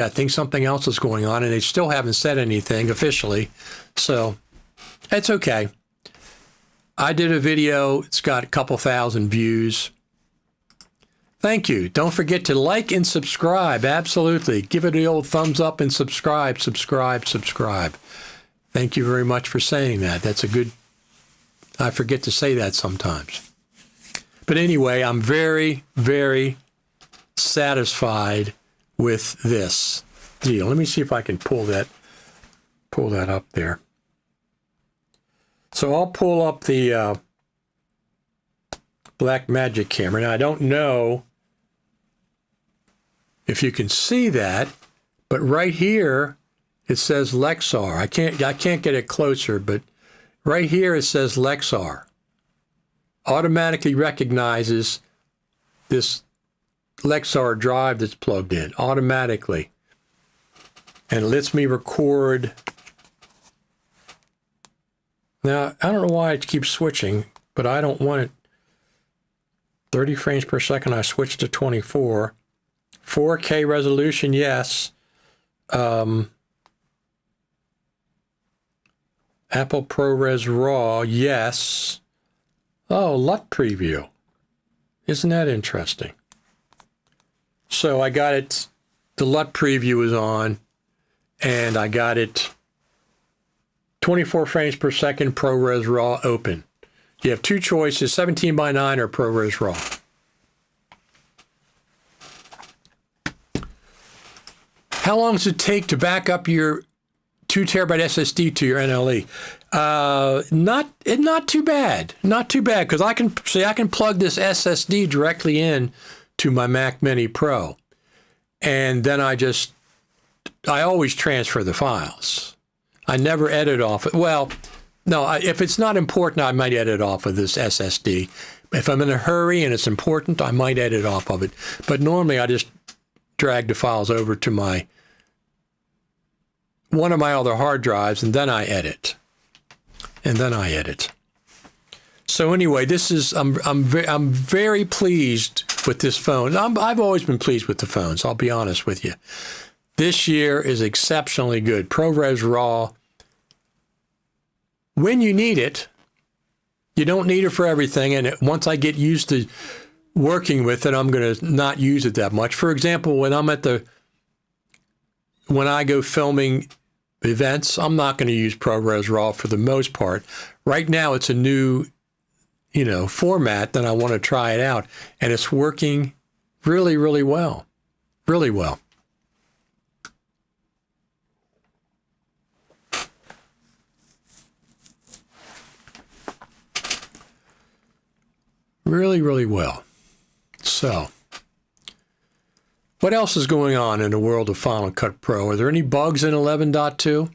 think something else is going on, and they still haven't said anything officially. So it's okay. I did a video. It's got a couple thousand views. Thank you. Don't forget to like and subscribe. Absolutely. Give it the old thumbs up and subscribe. Thank you very much for saying that. I forget to say that sometimes. But anyway, I'm very, very satisfied with this deal. Let me see if I can pull that up there. So I'll pull up the Blackmagic camera. Now, I don't know if you can see that, but right here it says Lexar. I can't get it closer, but right here it says Lexar. Automatically recognizes this Lexar drive that's plugged in automatically, and lets me record. Now, I don't know why it keeps switching, but I don't want it 30 frames per second. I switched to 24. 4K resolution, yes. Apple ProRes RAW, yes. Oh, LUT preview. Isn't that interesting? So I got it, the LUT preview is on, and I got it 24 frames per second, ProRes RAW open. You have two choices, 17:9 or ProRes RAW. How long does it take to back up your 2 terabyte SSD to your NLE? Not too bad. Not too bad, because I can plug this SSD directly in to my Mac Mini Pro, and then I always transfer the files. I never edit off it. Well, no, if it's not important, I might edit off of this SSD. If I'm in a hurry and it's important, I might edit off of it. But normally I just drag the files over to one of my other hard drives, and then I edit. So anyway, I'm very pleased with this phone. I've always been pleased with the phones, I'll be honest with you. This year is exceptionally good. ProRes RAW, when you need it, you don't need it for everything. And once I get used to working with it, I'm going to not use it that much. For example, when I go filming events, I'm not going to use ProRes RAW for the most part. Right now, it's a new, format that I want to try it out, and it's working really, really well. Really well. Really, really well. So, what else is going on in the world of Final Cut Pro? Are there any bugs in 11.2?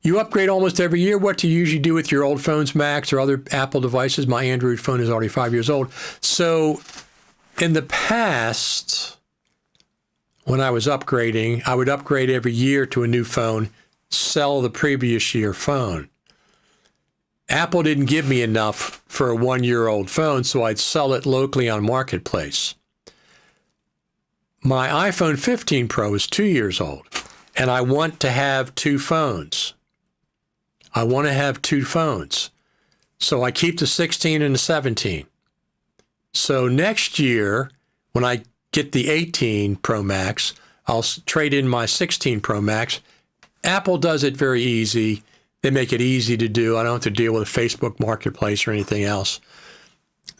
You upgrade almost every year. What do you usually do with your old phones, Macs, or other Apple devices? My Android phone is already 5 years old. So, in the past, when I was upgrading, I would upgrade every year to a new phone, sell the previous year phone. Apple didn't give me enough for a 1-year-old phone, so I'd sell it locally on Marketplace. My iPhone 15 Pro is 2 years old, and I want to have two phones. So I keep the 16 and the 17. So next year, when I get the 18 Pro Max, I'll trade in my 16 Pro Max. Apple does it very easy. They make it easy to do. I don't have to deal with Facebook Marketplace or anything else.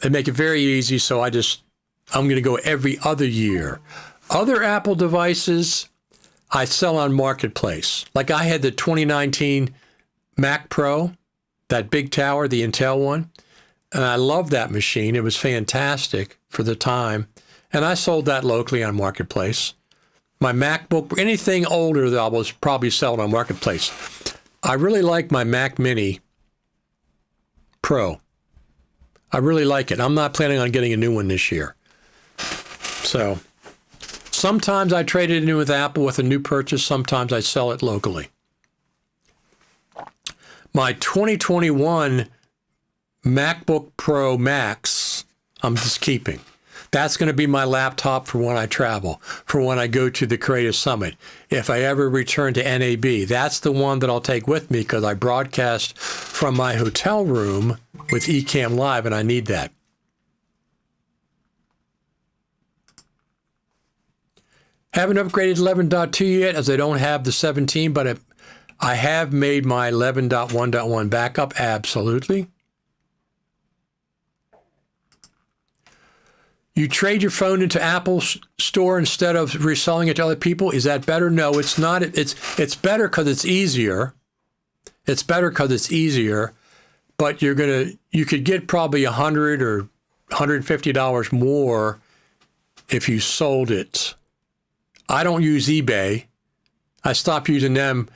They make it very easy, so I'm going to go every other year. Other Apple devices, I sell on Marketplace. Like I had the 2019 Mac Pro, that big tower, the Intel one, and I love that machine. It was fantastic for the time, and I sold that locally on Marketplace. My MacBook, anything older that I was probably selling on Marketplace. I really like my Mac Mini Pro. I really like it. I'm not planning on getting a new one this year. So sometimes I trade it in with Apple with a new purchase. Sometimes I sell it locally. My 2021 MacBook Pro Max, I'm just keeping. That's going to be my laptop for when I travel, for when I go to the Creative Summit. If I ever return to NAB, that's the one that I'll take with me because I broadcast from my hotel room with Ecamm Live, and I need that. Haven't upgraded 11.2 yet, as I don't have the 17, but I have made my 11.1.1 backup, absolutely. You trade your phone into Apple's store instead of reselling it to other people. Is that better? No, it's not. It's better because it's easier. It's better because it's easier, but you could get probably $100 or $150 more if you sold it. I don't use eBay. I stopped using them.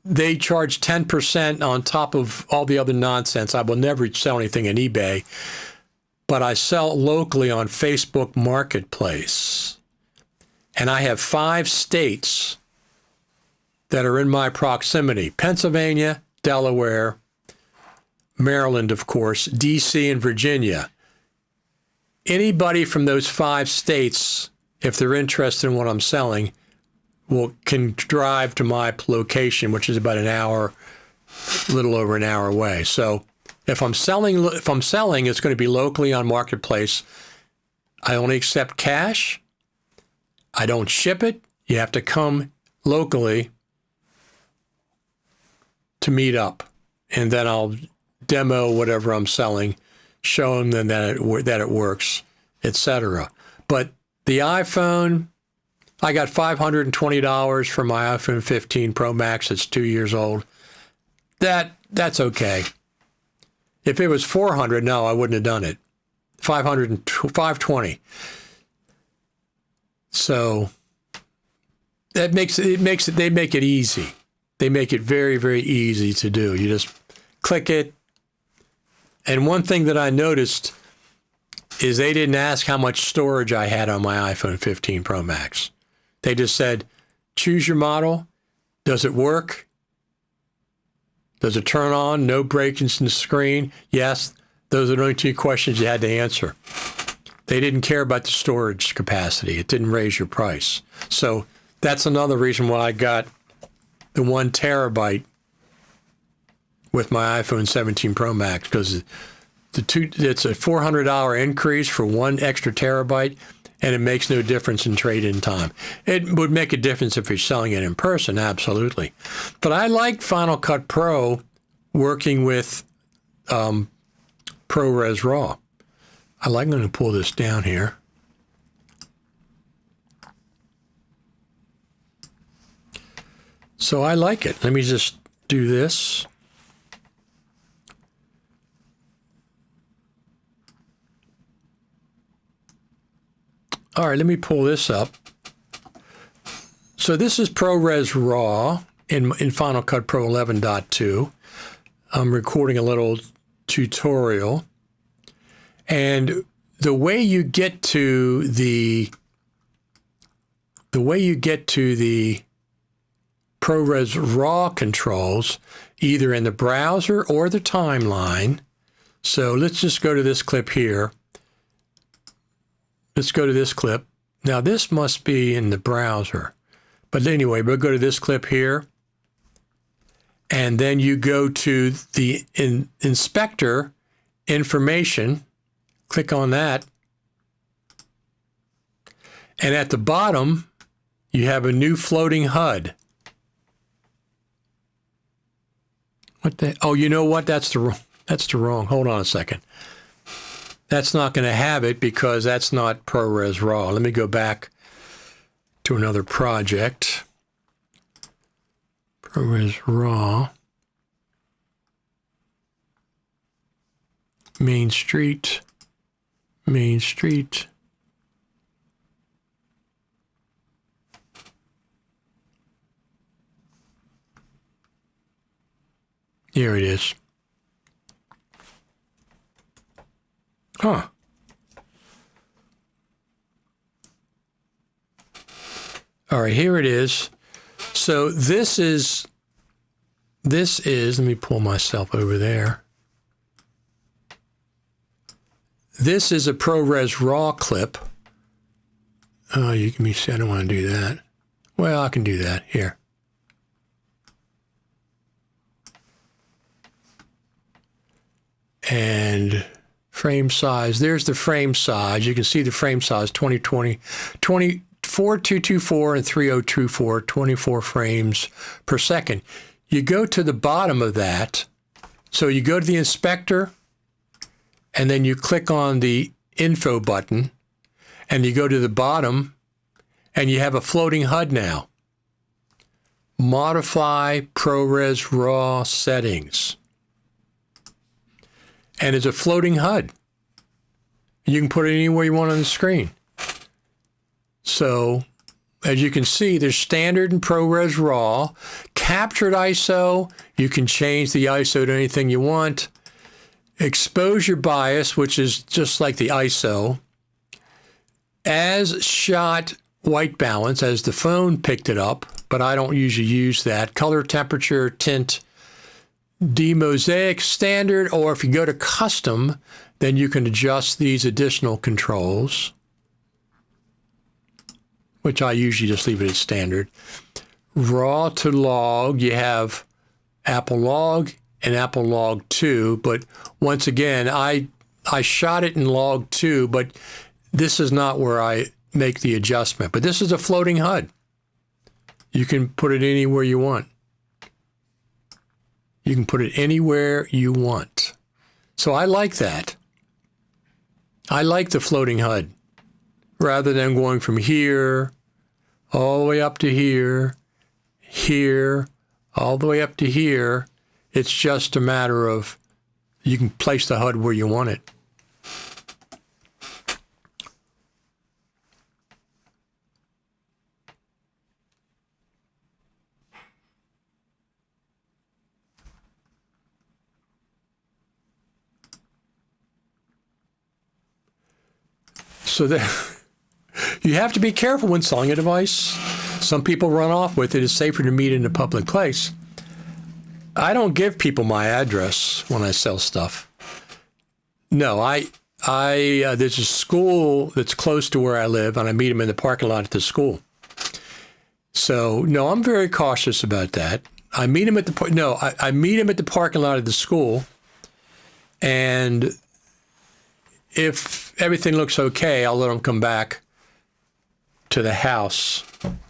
They charge 10% on top of all the other nonsense. I will never sell anything on eBay. But I sell locally on Facebook Marketplace. And I have 5 states that are in my proximity: Pennsylvania, Delaware, Maryland, of course, DC, and Virginia. Anybody from those 5 states, if they're interested in what I'm selling, can drive to my location, which is about an hour, a little over an hour away. So if I'm selling, it's going to be locally on Marketplace. I only accept cash. I don't ship it. You have to come locally to meet up, and then I'll demo whatever I'm selling, show them that it works, etc. But the iPhone, I got $520 for my iPhone 15 Pro Max. It's 2 years old. That's okay. If it was $400, no, I wouldn't have done it. $520. So they make it easy. They make it very, very easy to do. You just click it. And one thing that I noticed is they didn't ask how much storage I had on my iPhone 15 Pro Max. They just said, choose your model. Does it work? Does it turn on? No breakings in the screen? Yes. Those are the only 2 questions you had to answer. They didn't care about the storage capacity. It didn't raise your price. So that's another reason why I got the 1 terabyte with my iPhone 17 Pro Max, because it's a $400 increase for 1 extra terabyte. and it makes no difference in trade-in time. It would make a difference if you're selling it in person, absolutely. But I like Final Cut Pro working with ProRes RAW. I'm going to pull this down here. So I like it. Let me just do this. All right, let me pull this up. So this is ProRes RAW in Final Cut Pro 11.2. I'm recording a little tutorial. And the way you get to the ProRes RAW controls, either in the browser or the timeline. So let's just go to this clip here. Let's go to this clip. Now this must be in the browser. But anyway, we'll go to this clip here. And then you go to the inspector information. Click on that. And at the bottom, you have a new floating HUD. What the? Oh, you know what? That's the wrong. Hold on a second. That's not going to have it because that's not ProRes RAW. Let me go back to another project. ProRes RAW. Main Street. Main Street. Here it is. Huh. All right, here it is. So this is, let me pull myself over there. This is a ProRes RAW clip. Oh, you can see, I don't want to do that. Well, I can do that here. And frame size, there's the frame size. You can see the frame size, 4224 and 3024, 24 frames per second. You go to the bottom of that. So you go to the inspector, and then you click on the info button, and you go to the bottom, and you have a floating HUD now. Modify ProRes RAW settings. And it's a floating HUD. You can put it anywhere you want on the screen. So, as you can see, there's standard and ProRes RAW. Captured ISO, you can change the ISO to anything you want. Exposure bias, which is just like the ISO. As shot white balance, as the phone picked it up, but I don't usually use that. Color, temperature, tint, demosaic standard, or if you go to custom, then you can adjust these additional controls, which I usually just leave it as standard. Raw to log, you have Apple Log and Apple Log 2, but once again, I shot it in Log 2, but this is not where I make the adjustment. But this is a floating HUD. You can put it anywhere you want. You can put it anywhere you want. So I like that. I like the floating HUD. Rather than going from here, all the way up to here, here, all the way up to here, it's just a matter of you can place the HUD where you want it. So you have to be careful when selling a device. Some people run off with it. It's safer to meet in a public place. I don't give people my address when I sell stuff. No, there's a school that's close to where I live, and I meet them in the parking lot at the school. So no, I'm very cautious about that. I meet them at the I meet them at the parking lot of the school, and if everything looks okay, I'll let them come back to the house,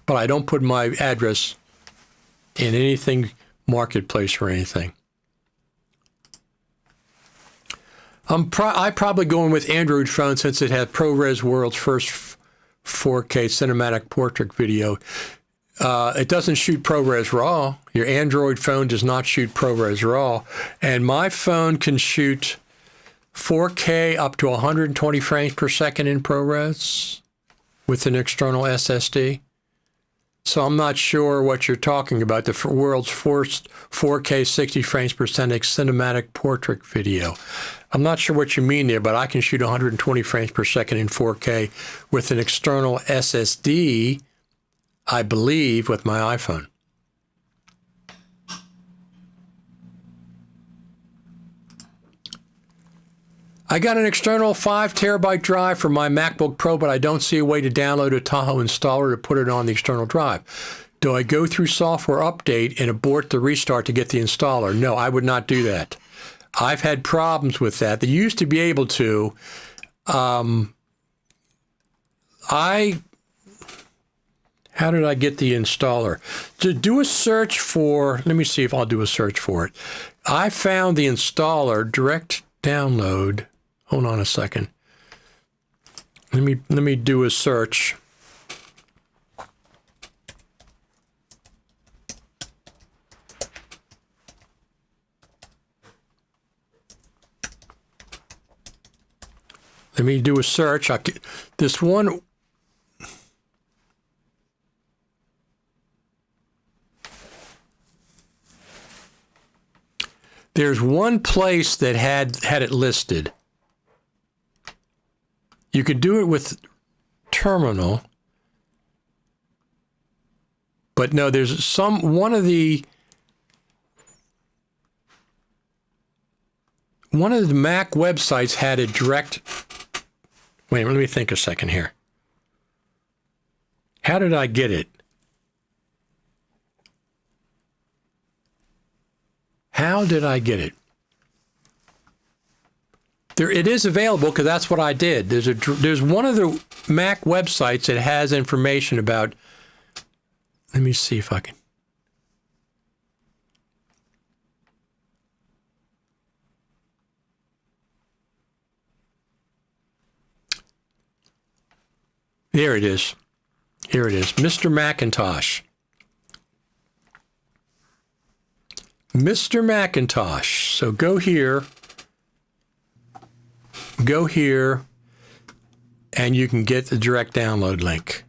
but I don't put my address in anything marketplace or anything. I'm probably going with Android phone since it has ProRes World's first 4K cinematic portrait video. It doesn't shoot ProRes RAW. Your Android phone does not shoot ProRes RAW. And my phone can shoot 4K up to 120 frames per second in ProRes with an external SSD. So I'm not sure what you're talking about, the world's first 4K 60 frames per second cinematic portrait video. I'm not sure what you mean there, but I can shoot 120 frames per second in 4K with an external SSD, I believe, with my iPhone. I got an external 5 terabyte drive for my MacBook Pro, but I don't see a way to download a Tahoe installer to put it on the external drive. Do I go through software update and abort the restart to get the installer? No, I would not do that. I've had problems with that. They used to be able to. How did I get the installer? To do a search for, let me see if I'll do a search for it. I found the installer, direct download. Hold on a second. Let me do a search. Let me do a search. This one. There's one place that had it listed. You could do it with terminal, but no, there's one of the Mac websites had a direct. Wait, let me think a second here. How did I get it? How did I get it? It is available because that's what I did. There's one of the Mac websites that has information about. Let me see if I can. There it is. Here it is. Mr. Macintosh. Mr. Macintosh. So go here, and you can get the direct download link.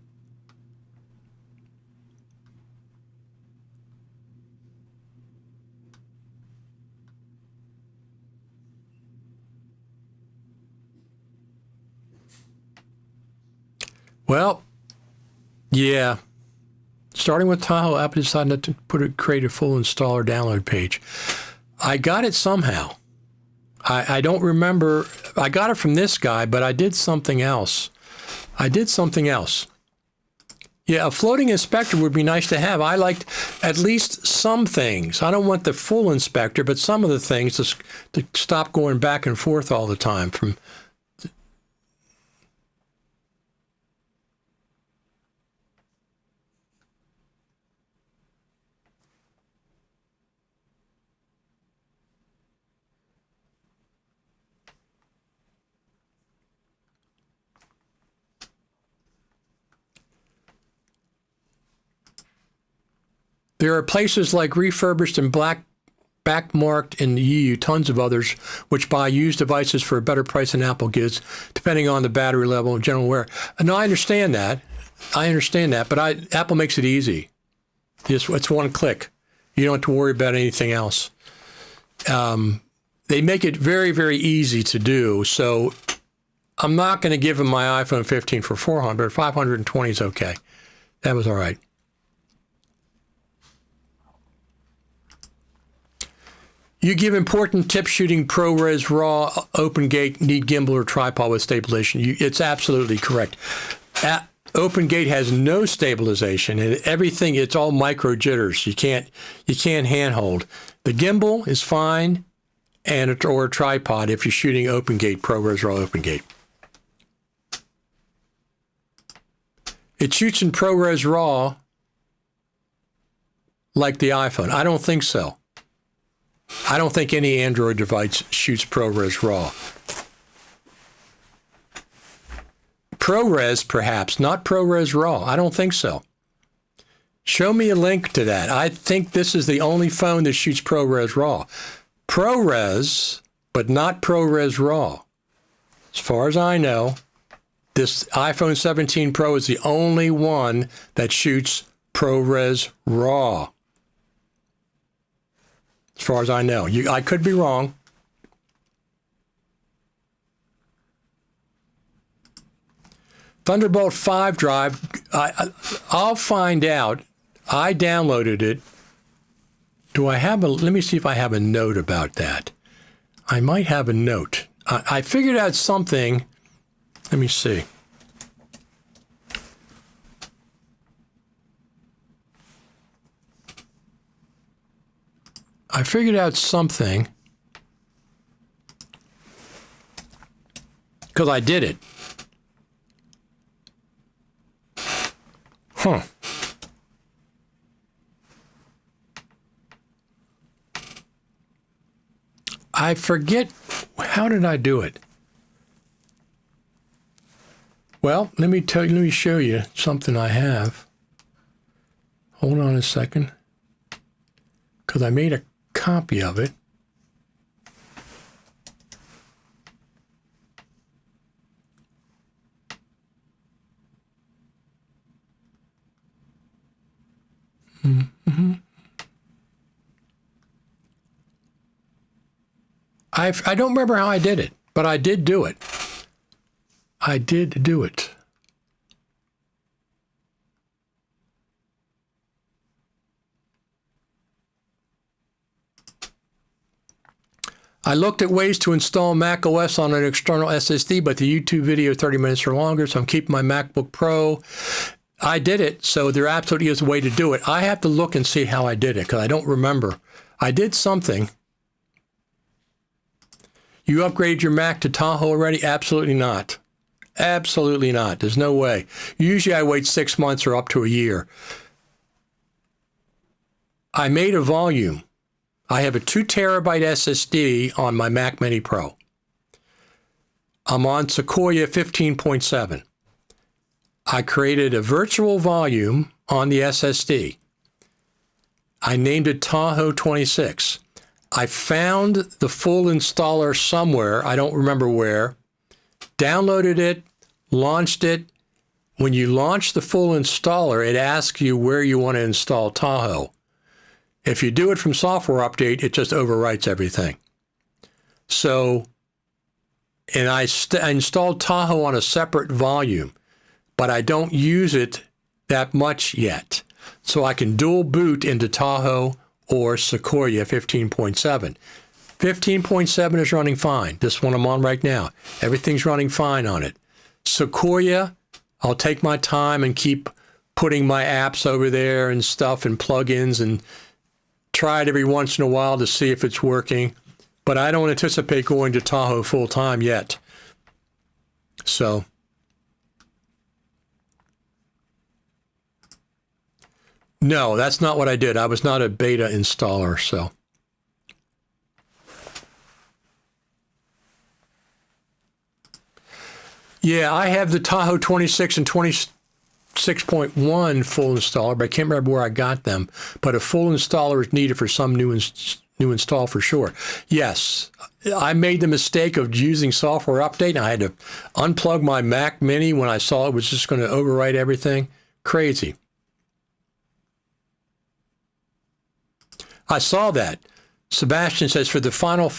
Well, yeah. Starting with Tahoe, Apple decided to create a full installer download page. I got it somehow. I don't remember. I got it from this guy, but I did something else. Yeah, a floating inspector would be nice to have. I liked at least some things. I don't want the full inspector, but some of the things to stop going back and forth all the time from. There are places like Refurbished and Backmarked in the EU, tons of others, which buy used devices for a better price than Apple gives, depending on the battery level and general wear. No, I understand that. But Apple makes it easy. It's one click. You don't have to worry about anything else. They make it very, very easy to do. So I'm not going to give them my iPhone 15 for $400. 520 is okay. That was all right. You give important tips shooting ProRes RAW, OpenGate, need gimbal or tripod with stabilization. It's absolutely correct. OpenGate has no stabilization and everything. It's all micro jitters. You can't handhold. The gimbal is fine, or a tripod if you're shooting OpenGate, ProRes RAW, OpenGate. It shoots in ProRes RAW like the iPhone. I don't think so. I don't think any Android device shoots ProRes RAW. ProRes, perhaps, not ProRes RAW. I don't think so. Show me a link to that. I think this is the only phone that shoots ProRes RAW. ProRes, but not ProRes RAW. As far as I know, this iPhone 17 Pro is the only one that shoots ProRes RAW. As far as I know. I could be wrong. Thunderbolt 5 drive, I'll find out. I downloaded it. Let me see if I have a note about that. I might have a note. I figured out something. Let me see. I figured out something because I did it. Huh. I forget, how did I do it? Well, let me show you something I have. Hold on a second, because I made a copy of it. Mm-hmm. I don't remember how I did it, but I did do it. I did do it. I looked at ways to install Mac OS on an external SSD, but the YouTube video is 30 minutes or longer, so I'm keeping my MacBook Pro. I did it, so there absolutely is a way to do it. I have to look and see how I did it, because I don't remember. I did something. You upgraded your Mac to Tahoe already? Absolutely not. Absolutely not. There's no way. Usually I wait 6 months or up to a year. I made a volume. I have a 2 terabyte SSD on my Mac Mini Pro. I'm on Sequoia 15.7. I created a virtual volume on the SSD. I named it Tahoe 26. I found the full installer somewhere, I don't remember where, downloaded it, launched it. When you launch the full installer, it asks you where you want to install Tahoe. If you do it from software update, it just overwrites everything. So, and I installed Tahoe on a separate volume, but I don't use it that much yet. So I can dual boot into Tahoe or Sequoia 15.7. 15.7 is running fine. This one I'm on right now. Everything's running fine on it. Sequoia, I'll take my time and keep putting my apps over there and stuff and plugins and try it every once in a while to see if it's working. But I don't anticipate going to Tahoe full time yet. So, no, that's not what I did. I was not a beta installer, so. Yeah, I have the Tahoe 26 and 26.1 full installer, but I can't remember where I got them. But a full installer is needed for some new install for sure. Yes, I made the mistake of using software update, and I had to unplug my Mac Mini when I saw it was just going to overwrite everything. Crazy. I saw that. Sebastian says for the Final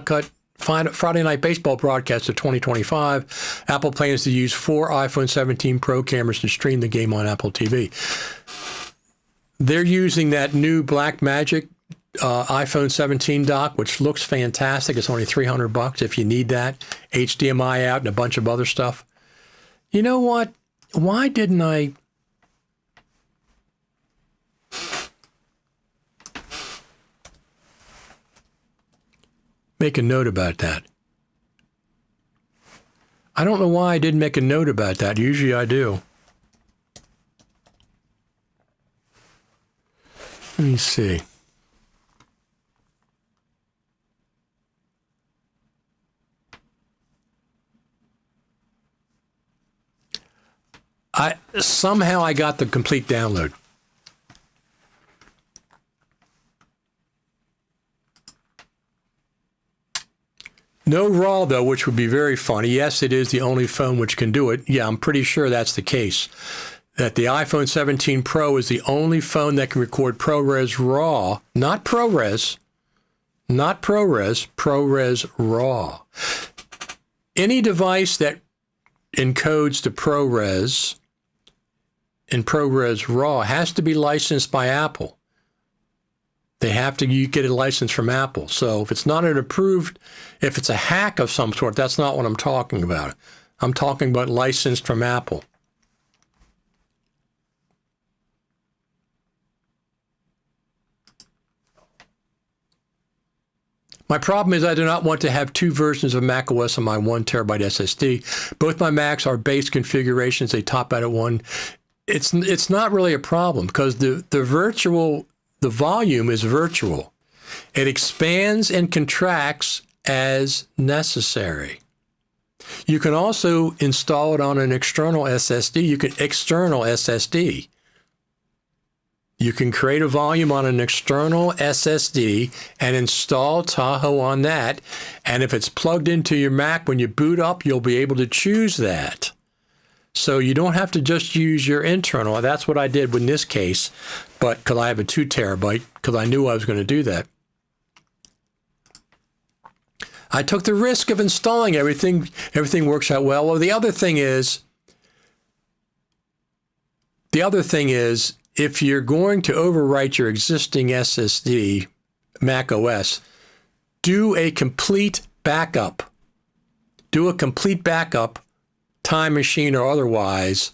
Cut Friday Night Baseball broadcast of 2025, Apple plans to use 4 iPhone 17 Pro cameras to stream the game on Apple TV. They're using that new Blackmagic iPhone 17 dock, which looks fantastic. It's only $300 if you need that. HDMI out and a bunch of other stuff. You know what? Why didn't I... make a note about that? I don't know why I didn't make a note about that. Usually I do. Let me see. Somehow I got the complete download. No RAW, though, which would be very funny. Yes, it is the only phone which can do it. Yeah, I'm pretty sure that's the case. That the iPhone 17 Pro is the only phone that can record ProRes RAW, not ProRes, ProRes RAW. Any device that encodes to ProRes and ProRes RAW has to be licensed by Apple. They have to you get a license from Apple. So if it's not an approved, if it's a hack of some sort, that's not what I'm talking about. I'm talking about licensed from Apple. My problem is I do not want to have two versions of macOS on my 1 terabyte SSD. Both my Macs are base configurations. They top out at 1. It's not really a problem because the volume is virtual. It expands and contracts as necessary. You can also install it on an external SSD. You can create a volume on an external SSD and install Tahoe on that. And if it's plugged into your Mac, when you boot up, you'll be able to choose that. So you don't have to just use your internal. That's what I did in this case, but because I have a 2 terabyte, because I knew I was going to do that. I took the risk of installing everything. Everything works out well. Well, the other thing is, if you're going to overwrite your existing SSD, Mac OS, do a complete backup. Time machine or otherwise,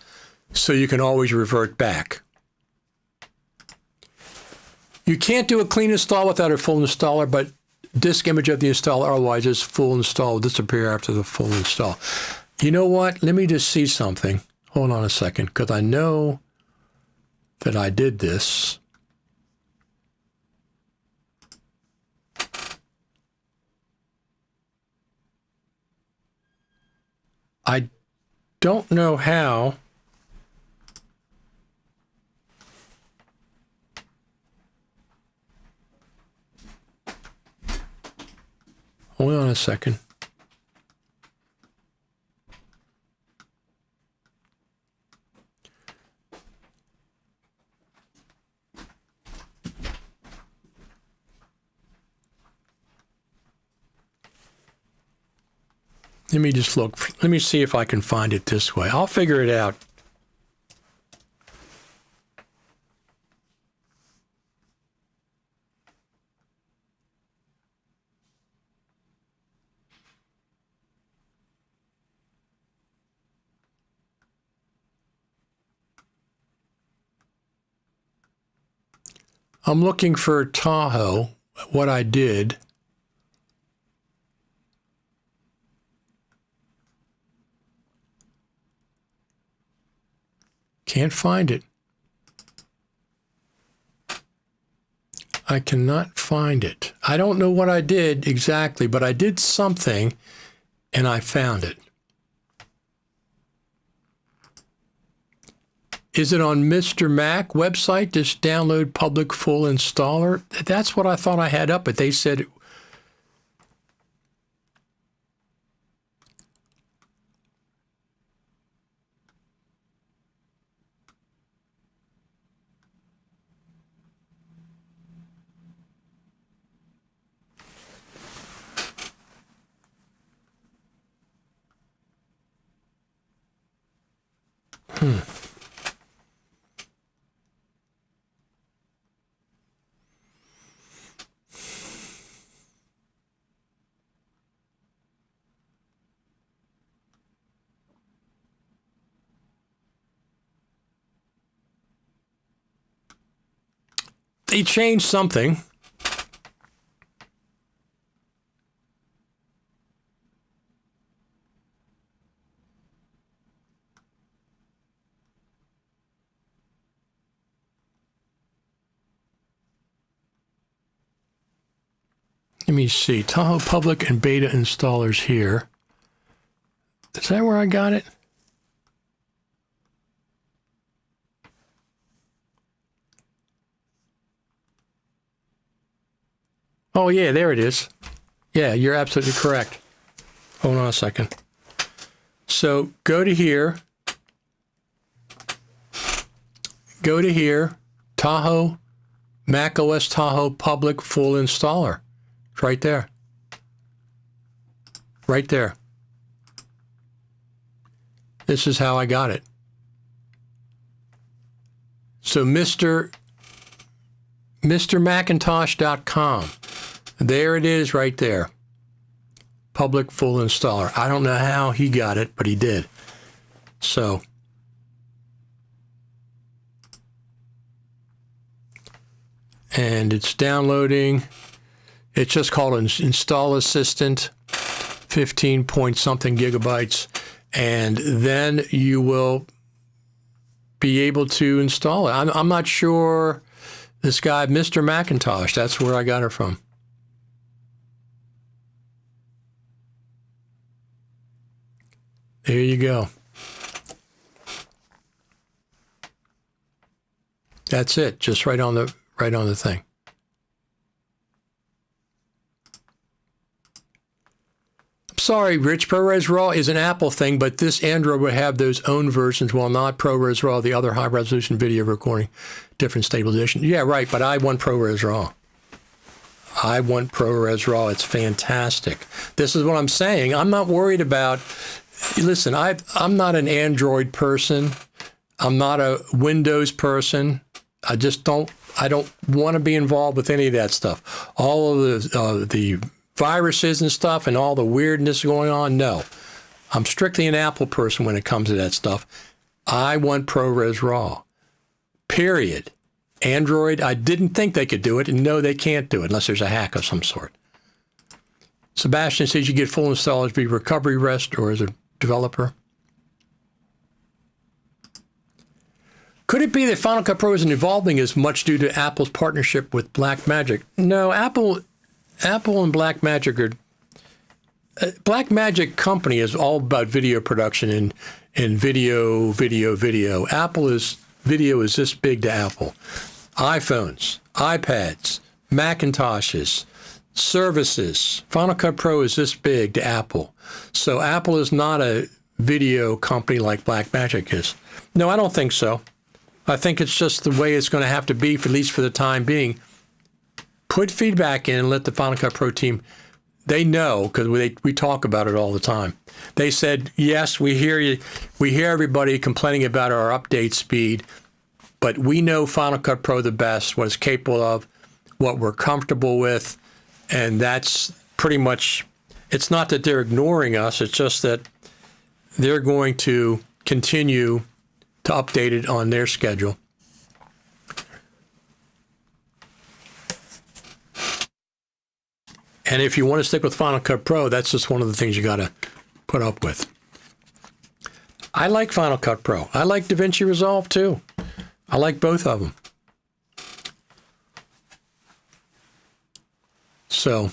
so you can always revert back. You can't do a clean install without a full installer, but disk image of the installer, otherwise this full install will disappear after the full install. You know what? Let me just see something. Hold on a second, because I know that I did this. I don't know how. Hold on a second. Let me just look. Let me see if I can find it this way. I'll figure it out. I'm looking for Tahoe, what I did. Can't find it. I cannot find it. I don't know what I did exactly, but I did something and I found it. Is it on Mr. Mac website, this download public full installer? That's what I thought I had up, but they said they changed something. Let me see. Tahoe public and beta installers here. Is that where I got it? Oh, yeah, there it is. Yeah, you're absolutely correct. Hold on a second. So go to here. Go to here. Tahoe, Mac OS Tahoe public full installer. It's right there. Right there. This is how I got it. So MrMacintosh.com. There it is right there. Public full installer. I don't know how he got it, but he did. So and it's downloading. It's just called an Install Assistant, 15 point something gigabytes. And then you will be able to install it. I'm not sure this guy, Mr. Macintosh, that's where I got it from. There you go. That's it, just right on the thing. Sorry, Rich, ProRes RAW is an Apple thing, but this Android would have those own versions, while not ProRes RAW, the other high-resolution video recording, different stabilization. Yeah, right, but I want ProRes RAW. I want ProRes RAW. It's fantastic. This is what I'm saying. I'm not worried about... Listen, I'm not an Android person. I'm not a Windows person. I don't want to be involved with any of that stuff. All of the viruses and stuff and all the weirdness going on, no. I'm strictly an Apple person when it comes to that stuff. I want ProRes RAW. Period. Android, I didn't think they could do it, and no, they can't do it unless there's a hack of some sort. Sebastian says you get full installers via recovery rest or as a developer. Could it be that Final Cut Pro isn't evolving as much due to Apple's partnership with Blackmagic? No, Apple and Blackmagic are... Blackmagic company is all about video production and video. Video is this big to Apple. iPhones, iPads, Macintoshes, services. Final Cut Pro is this big to Apple. So Apple is not a video company like Blackmagic is. No, I don't think so. I think it's just the way it's going to have to be, for at least for the time being. Put feedback in and let the Final Cut Pro team, they know, because we talk about it all the time. They said, yes, we hear you. We hear everybody complaining about our update speed, but we know Final Cut Pro the best, what it's capable of, what we're comfortable with, and that's pretty much, it's not that they're ignoring us, it's just that they're going to continue to update it on their schedule. And if you want to stick with Final Cut Pro, that's just one of the things you got to put up with. I like Final Cut Pro. I like DaVinci Resolve too. I like both of them. So,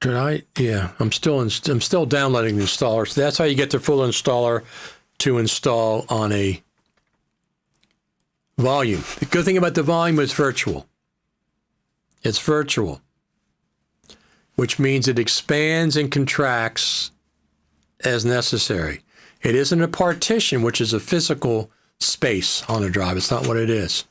yeah, I'm still downloading the installer. So that's how you get the full installer to install on a volume. The good thing about the volume is virtual. It's virtual, which means it expands and contracts as necessary. It isn't a partition, which is a physical space on a drive. It's not what it is.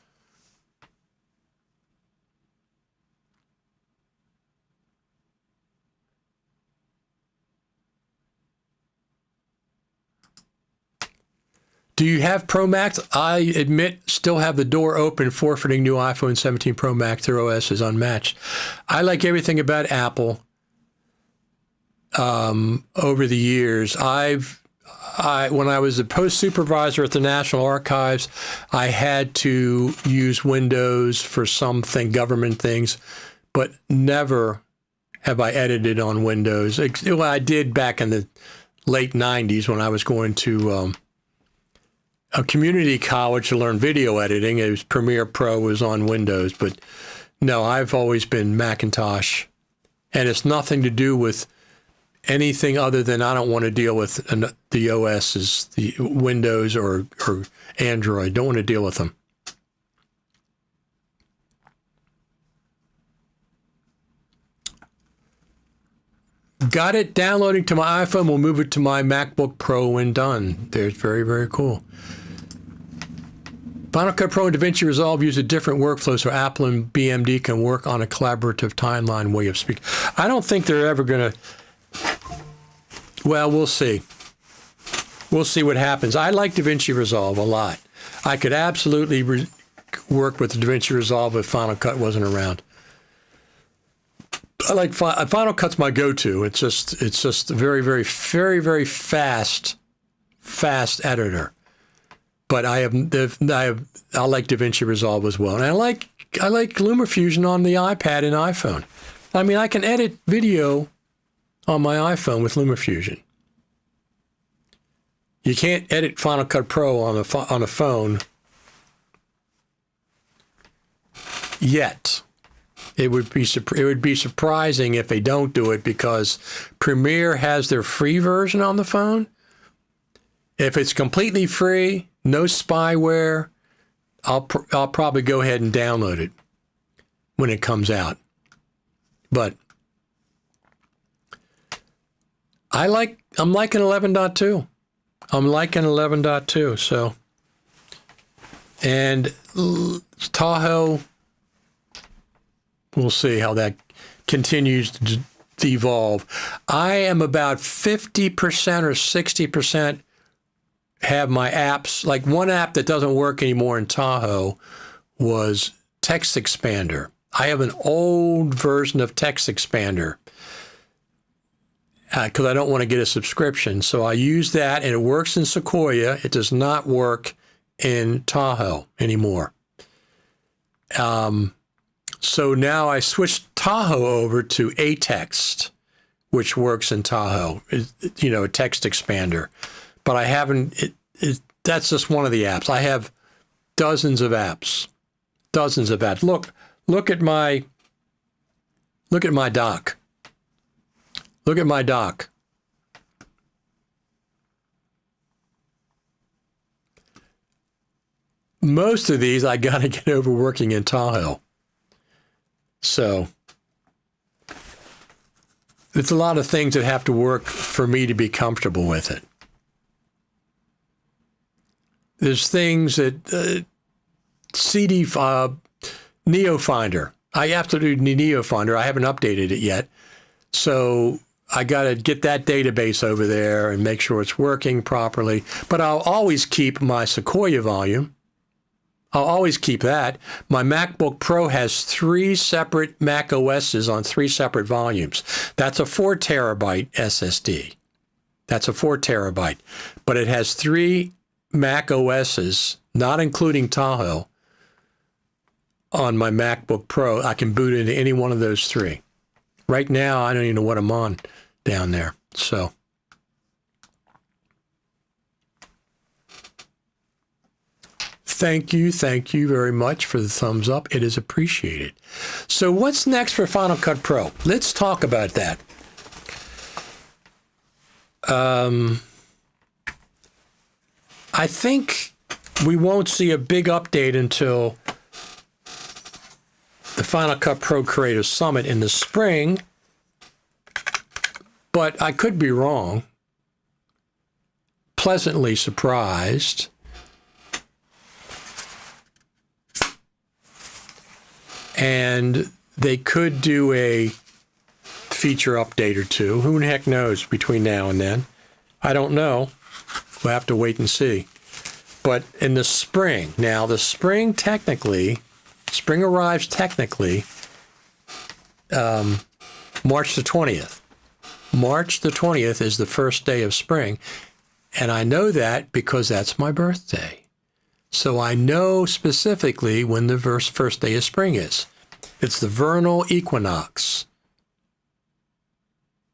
Do you have Pro Max? I admit, still have the door open, forfeiting new iPhone 17 Pro Max. Their OS is unmatched. I like everything about Apple. Over the years, when I was a post supervisor at the National Archives, I had to use Windows for something, government things, but never have I edited on Windows. Well, I did back in the late 90s when I was going to a community college to learn video editing. It was Premiere Pro was on Windows, but no, I've always been Macintosh, and it's nothing to do with anything other than I don't want to deal with the OSs, the Windows or Android. Don't want to deal with them. Got it downloading to my iPhone. We'll move it to my MacBook Pro when done. There's very, very cool. Final Cut Pro and DaVinci Resolve use a different workflow so Apple and BMD can work on a collaborative timeline way of speaking. I don't think they're ever going to. Well, we'll see. We'll see what happens. I like DaVinci Resolve a lot. I could absolutely work with DaVinci Resolve if Final Cut wasn't around. I like Final Cut's my go-to. It's just a very, very, very, very fast editor. But I like DaVinci Resolve as well, and I like LumaFusion on the iPad and iPhone. I mean, I can edit video on my iPhone with LumaFusion. You can't edit Final Cut Pro on a phone yet. It would be surprising if they don't do it because Premiere has their free version on the phone. If it's completely free, no spyware, I'll probably go ahead and download it when it comes out. But I'm liking 11.2. I'm liking 11.2. So, and Tahoe. We'll see how that continues to evolve. I am about 50% or 60% have my apps. Like one app that doesn't work anymore in Tahoe was Text Expander. I have an old version of Text Expander because I don't want to get a subscription. So I use that, and it works in Sequoia. It does not work in Tahoe anymore. So now I switched Tahoe over to Atext, which works in Tahoe, a text expander. But I haven't, that's just one of the apps. I have dozens of apps. Look at my dock. Look at my dock. Most of these I got to get over working in Tahoe. So it's a lot of things that have to work for me to be comfortable with it. There's things that CD Neo Finder. I absolutely need Neo Finder. I haven't updated it yet. So I got to get that database over there and make sure it's working properly. But I'll always keep my Sequoia volume. I'll always keep that. My MacBook Pro has 3 separate Mac OSs on 3 separate volumes. That's a 4 terabyte SSD. That's a 4 terabyte. But it has 3 Mac OSs, not including Tahoe, on my MacBook Pro. I can boot into any one of those 3. Right now, I don't even know what I'm on down there. So. Thank you very much for the thumbs up. It is appreciated. So what's next for Final Cut Pro? Let's talk about that. I think we won't see a big update until the Final Cut Pro Creative Summit in the spring, but I could be wrong. Pleasantly surprised. And they could do a feature update or 2. Who the heck knows between now and then? I don't know. We'll have to wait and see. But in the spring, now the spring arrives technically March the 20th. March the 20th is the first day of spring. And I know that because that's my birthday. So I know specifically when the first day of spring is. It's the vernal equinox.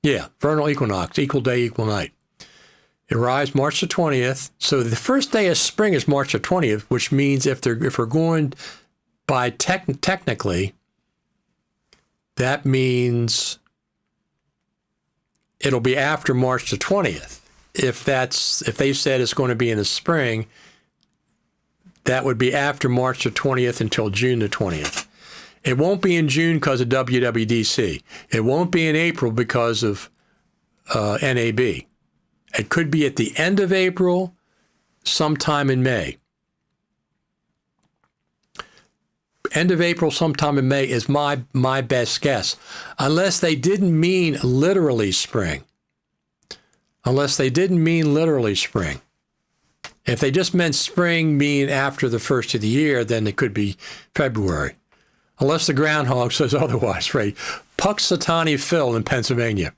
Yeah, vernal equinox, equal day, equal night. It arrives March the 20th. So the first day of spring is March the 20th, which means if we're going by technically, that means it'll be after March the 20th. If they said it's going to be in the spring, that would be after March the 20th until June the 20th. It won't be in June because of WWDC. It won't be in April because of NAB. It could be at the end of April, sometime in May. End of April, sometime in May is my best guess. Unless they didn't mean literally spring. Unless they didn't mean literally spring. If they just meant spring, mean after the first of the year, then it could be February. Unless the groundhog says otherwise, right? Puxatawny Phil in Pennsylvania.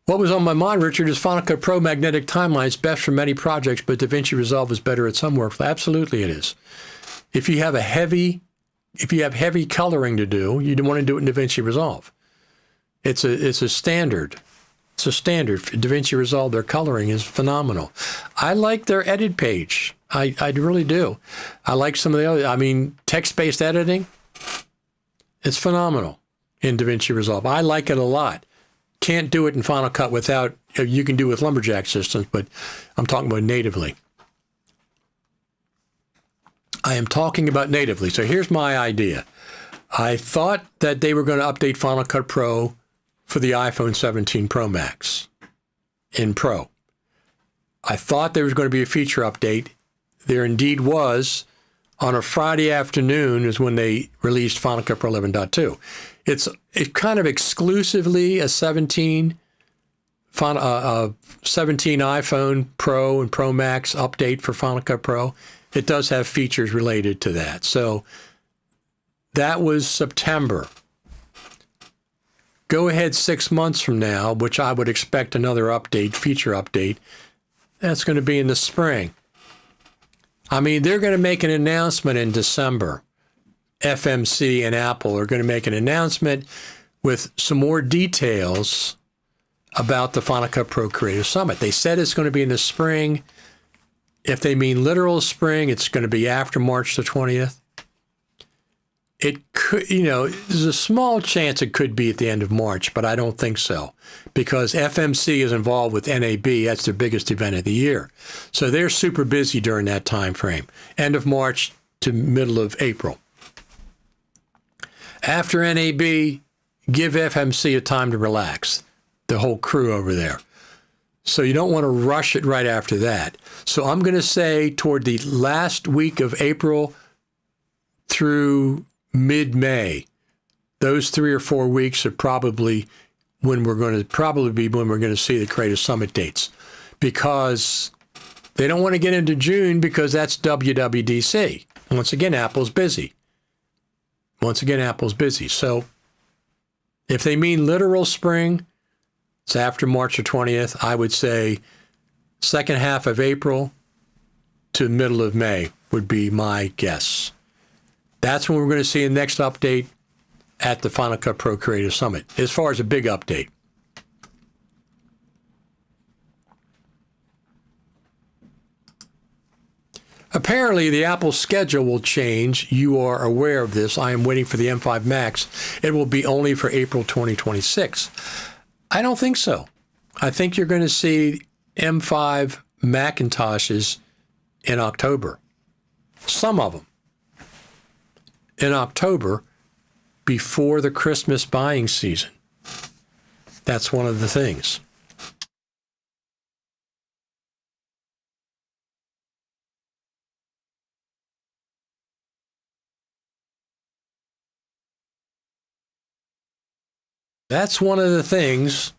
What was on my mind, Richard, is Final Cut Pro magnetic timeline is best for many projects, but DaVinci Resolve is better at some work. Absolutely it is. If you have heavy coloring to do, you don't want to do it in DaVinci Resolve. It's a standard. It's a standard. For DaVinci Resolve, their coloring is phenomenal. I like their edit page. I really do. I like some of the other, text-based editing, it's phenomenal in DaVinci Resolve. I like it a lot. Can't do it in Final Cut without, you can do it with Lumberjack systems, but I'm talking about natively. I am talking about natively. So here's my idea. I thought that they were going to update Final Cut Pro for the iPhone 17 Pro Max in Pro. I thought there was going to be a feature update. There indeed was. On a Friday afternoon is when they released Final Cut Pro 11.2. It's kind of exclusively a 17 iPhone Pro and Pro Max update for Final Cut Pro. It does have features related to that. So that was September. Go ahead 6 months from now, which I would expect another update, feature update. That's going to be in the spring. They're going to make an announcement in December. FMC and Apple are going to make an announcement with some more details about the Final Cut Pro Creative Summit. They said it's going to be in the spring. If they mean literal spring, it's going to be after March the 20th. It could, there's a small chance it could be at the end of March, but I don't think so because FMC is involved with NAB. That's their biggest event of the year. So they're super busy during that time frame, end of March to middle of April. After NAB, give FMC a time to relax, the whole crew over there. So you don't want to rush it right after that. So I'm going to say toward the last week of April through mid-May, those 3 or 4 weeks are probably when we're going to see the Creative Summit dates, because they don't want to get into June because that's WWDC. Once again, Apple's busy. So if they mean literal spring, it's after March the 20th. I would say second half of April to middle of May would be my guess. That's when we're going to see a next update at the Final Cut Pro Creative Summit, as far as a big update. Apparently, the Apple schedule will change. You are aware of this. I am waiting for the M5 Max. It will be only for April 2026. I don't think so. I think you're going to see M5 Macintoshes in October. Some of them in October before the Christmas buying season. That's one of the things. That's one of the things.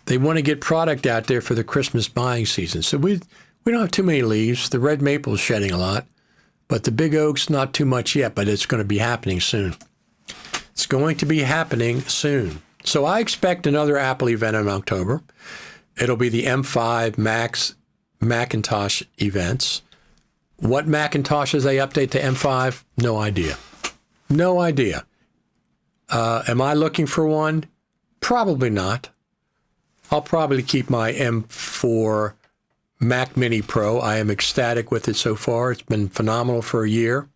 They want to get product out there for the Christmas buying season. So we don't have too many leaves. The red maple is shedding a lot, but the big oak's not too much yet, but it's going to be happening soon. It's going to be happening soon. So I expect another Apple event in October. It'll be the M5 Macintosh events. What Macintoshes they update to M5? No idea. No idea. Am I looking for one? Probably not. I'll probably keep my M4 Mac Mini Pro. I am ecstatic with it so far. It's been phenomenal for a year.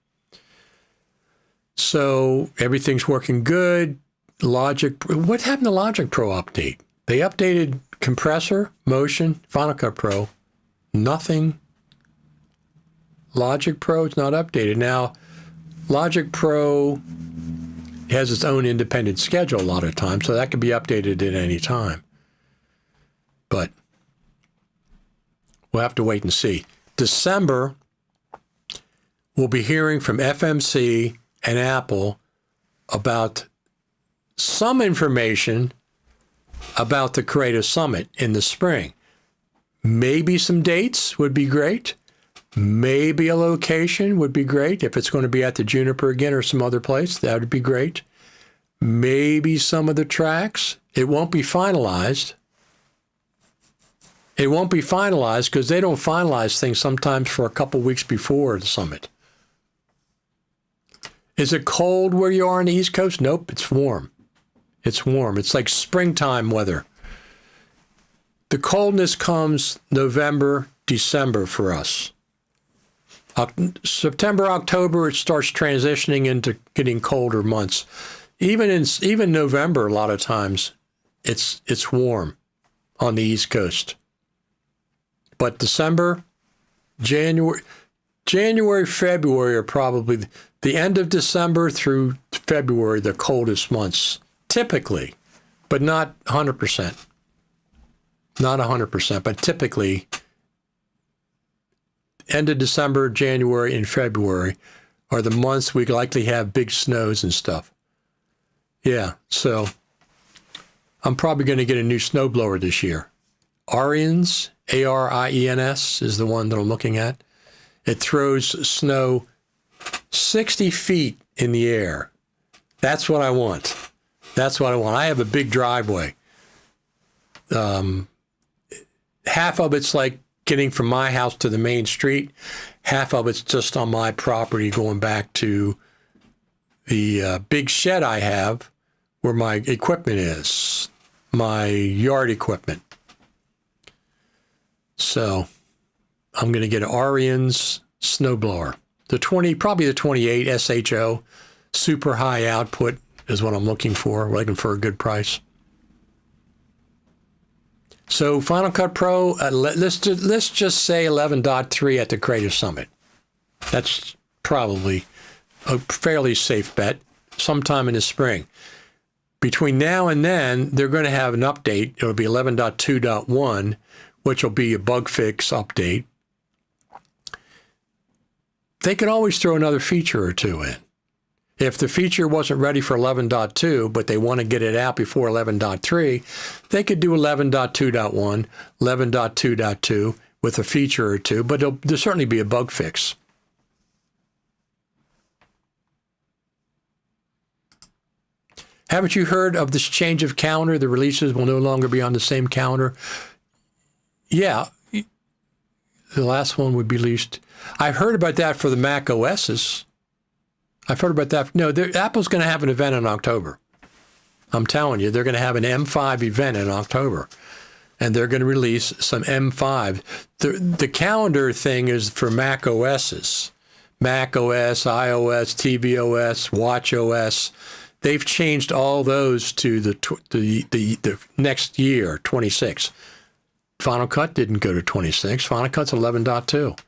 So everything's working good. Logic, what happened to Logic Pro update? They updated compressor, motion, Final Cut Pro. Nothing. Logic Pro is not updated. Now, Logic Pro has its own independent schedule a lot of times, so that can be updated at any time. But we'll have to wait and see. December, we'll be hearing from FMC and Apple about some information about the Creative Summit in the spring. Maybe some dates would be great. Maybe a location would be great. If it's going to be at the Juniper again or some other place, that would be great. Maybe some of the tracks. It won't be finalized. It won't be finalized because they don't finalize things sometimes for a couple weeks before the summit. Is it cold where you are on the East Coast? Nope, it's warm. It's warm. It's like springtime weather. The coldness comes November, December for us. September, October, it starts transitioning into getting colder months. Even November, a lot of times, it's warm on the East Coast. But December, January, February are probably the end of December through February, the coldest months, typically, but not 100%. Not 100%, but typically, end of December, January, and February are the months we likely have big snows and stuff. Yeah, so I'm probably going to get a new snowblower this year. Ariens, A-R-I-E-N-S, is the one that I'm looking at. It throws snow 60 feet in the air. That's what I want. That's what I want. I have a big driveway. Half of it's like getting from my house to the main street. Half of it's just on my property going back to the big shed I have where my equipment is, my yard equipment. So I'm going to get an Ariens snowblower. Probably the 28 SHO, super high output is what I'm looking for. We're looking for a good price. So Final Cut Pro, let's just say 11.3 at the Creative Summit. That's probably a fairly safe bet sometime in the spring. Between now and then, they're going to have an update. It'll be 11.2.1, which will be a bug fix update. They could always throw another feature or two in. If the feature wasn't ready for 11.2, but they want to get it out before 11.3, they could do 11.2.1, 11.2.2 with a feature or two, but there'll certainly be a bug fix. Haven't you heard of this change of calendar? The releases will no longer be on the same calendar. Yeah, the last one would be released. I've heard about that for the Mac OSs. I've heard about that. No, Apple's going to have an event in October. I'm telling you, they're going to have an M5 event in October, and they're going to release some M5. The calendar thing is for Mac OSs, Mac OS, iOS, tvOS, watchOS. They've changed all those to the next year, 26. Final Cut didn't go to 26. Final Cut's 11.2.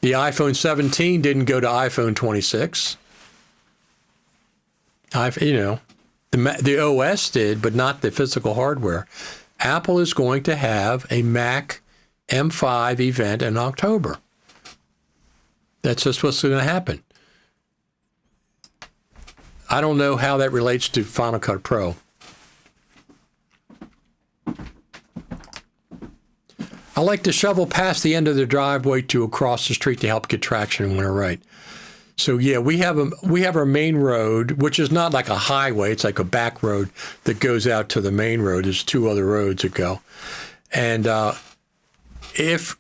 The iPhone 17 didn't go to iPhone 26. The OS did, but not the physical hardware. Apple is going to have a Mac M5 event in October. That's just what's going to happen. I don't know how that relates to Final Cut Pro. I like to shovel past the end of the driveway to across the street to help get traction when I write. So yeah, we have our main road, which is not like a highway. It's like a back road that goes out to the main road. There's two other roads that go. And if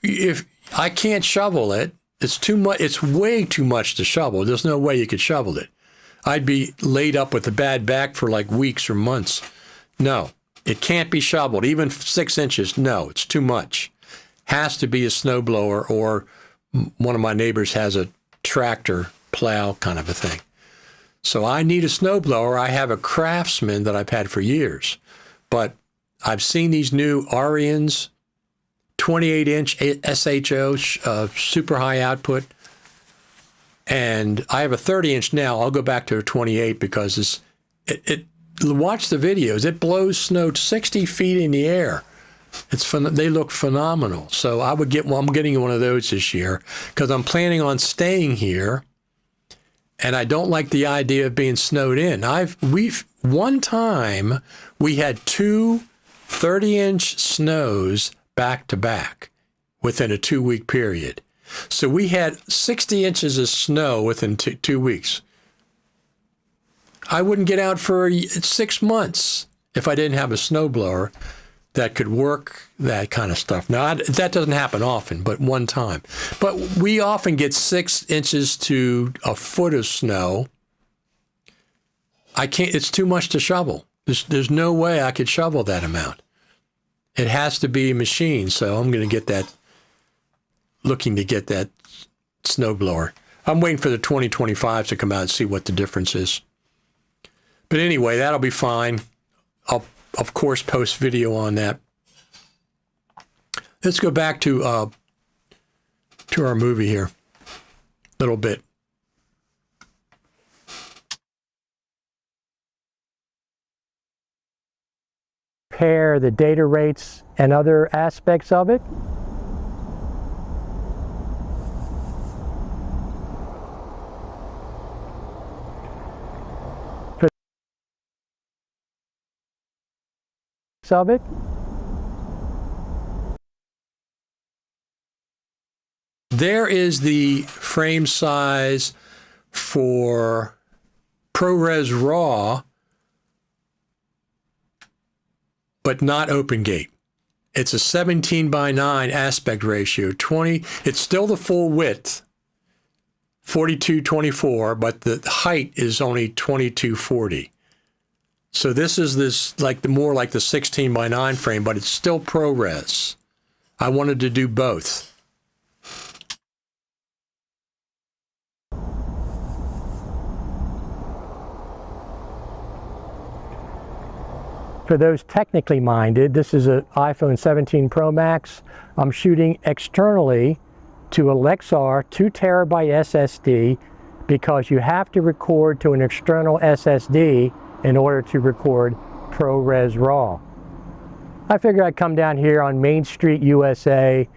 I can't shovel it. It's too much. It's way too much to shovel. There's no way you could shovel it. I'd be laid up with a bad back for like weeks or months. No, it can't be shoveled. Even 6 inches. No, it's too much. Has to be a snowblower, or one of my neighbors has a tractor plow kind of a thing. So I need a snowblower. I have a Craftsman that I've had for years, but I've seen these new Arians, 28-inch SHO, super high output, and I have a 30-inch now. I'll go back to a 28 because watch the videos. It blows snow 60 feet in the air. They look phenomenal. So I would get one. I'm getting one of those this year because I'm planning on staying here, and I don't like the idea of being snowed in. One time we had 2 30-inch snows back to back within a 2-week period. So we had 60 inches of snow within 2 weeks. I wouldn't get out for 6 months if I didn't have a snowblower that could work that kind of stuff. Now, that doesn't happen often, but one time. But we often get 6 inches to a foot of snow. It's too much to shovel. There's no way I could shovel that amount. It has to be machine, so I'm going to get that, looking to get that snowblower. I'm waiting for the 2025s to come out and see what the difference is. But anyway, that'll be fine. I'll, of course, post video on that. Let's go back to our movie here a little bit. Compare the data rates and other aspects of it. Of it. There is the frame size for ProRes RAW, but not OpenGate. It's a 17:9 aspect ratio. 20. It's still the full width, 42/24, but the height is only 22/40. So this is more like the 16:9 frame, but it's still ProRes. I wanted to do both. For those technically minded, this is an iPhone 17 Pro Max. I'm shooting externally to a Lexar 2 terabyte SSD because you have to record to an external SSD in order to record ProRes RAW. I figured I'd come down here on Main Street, USA,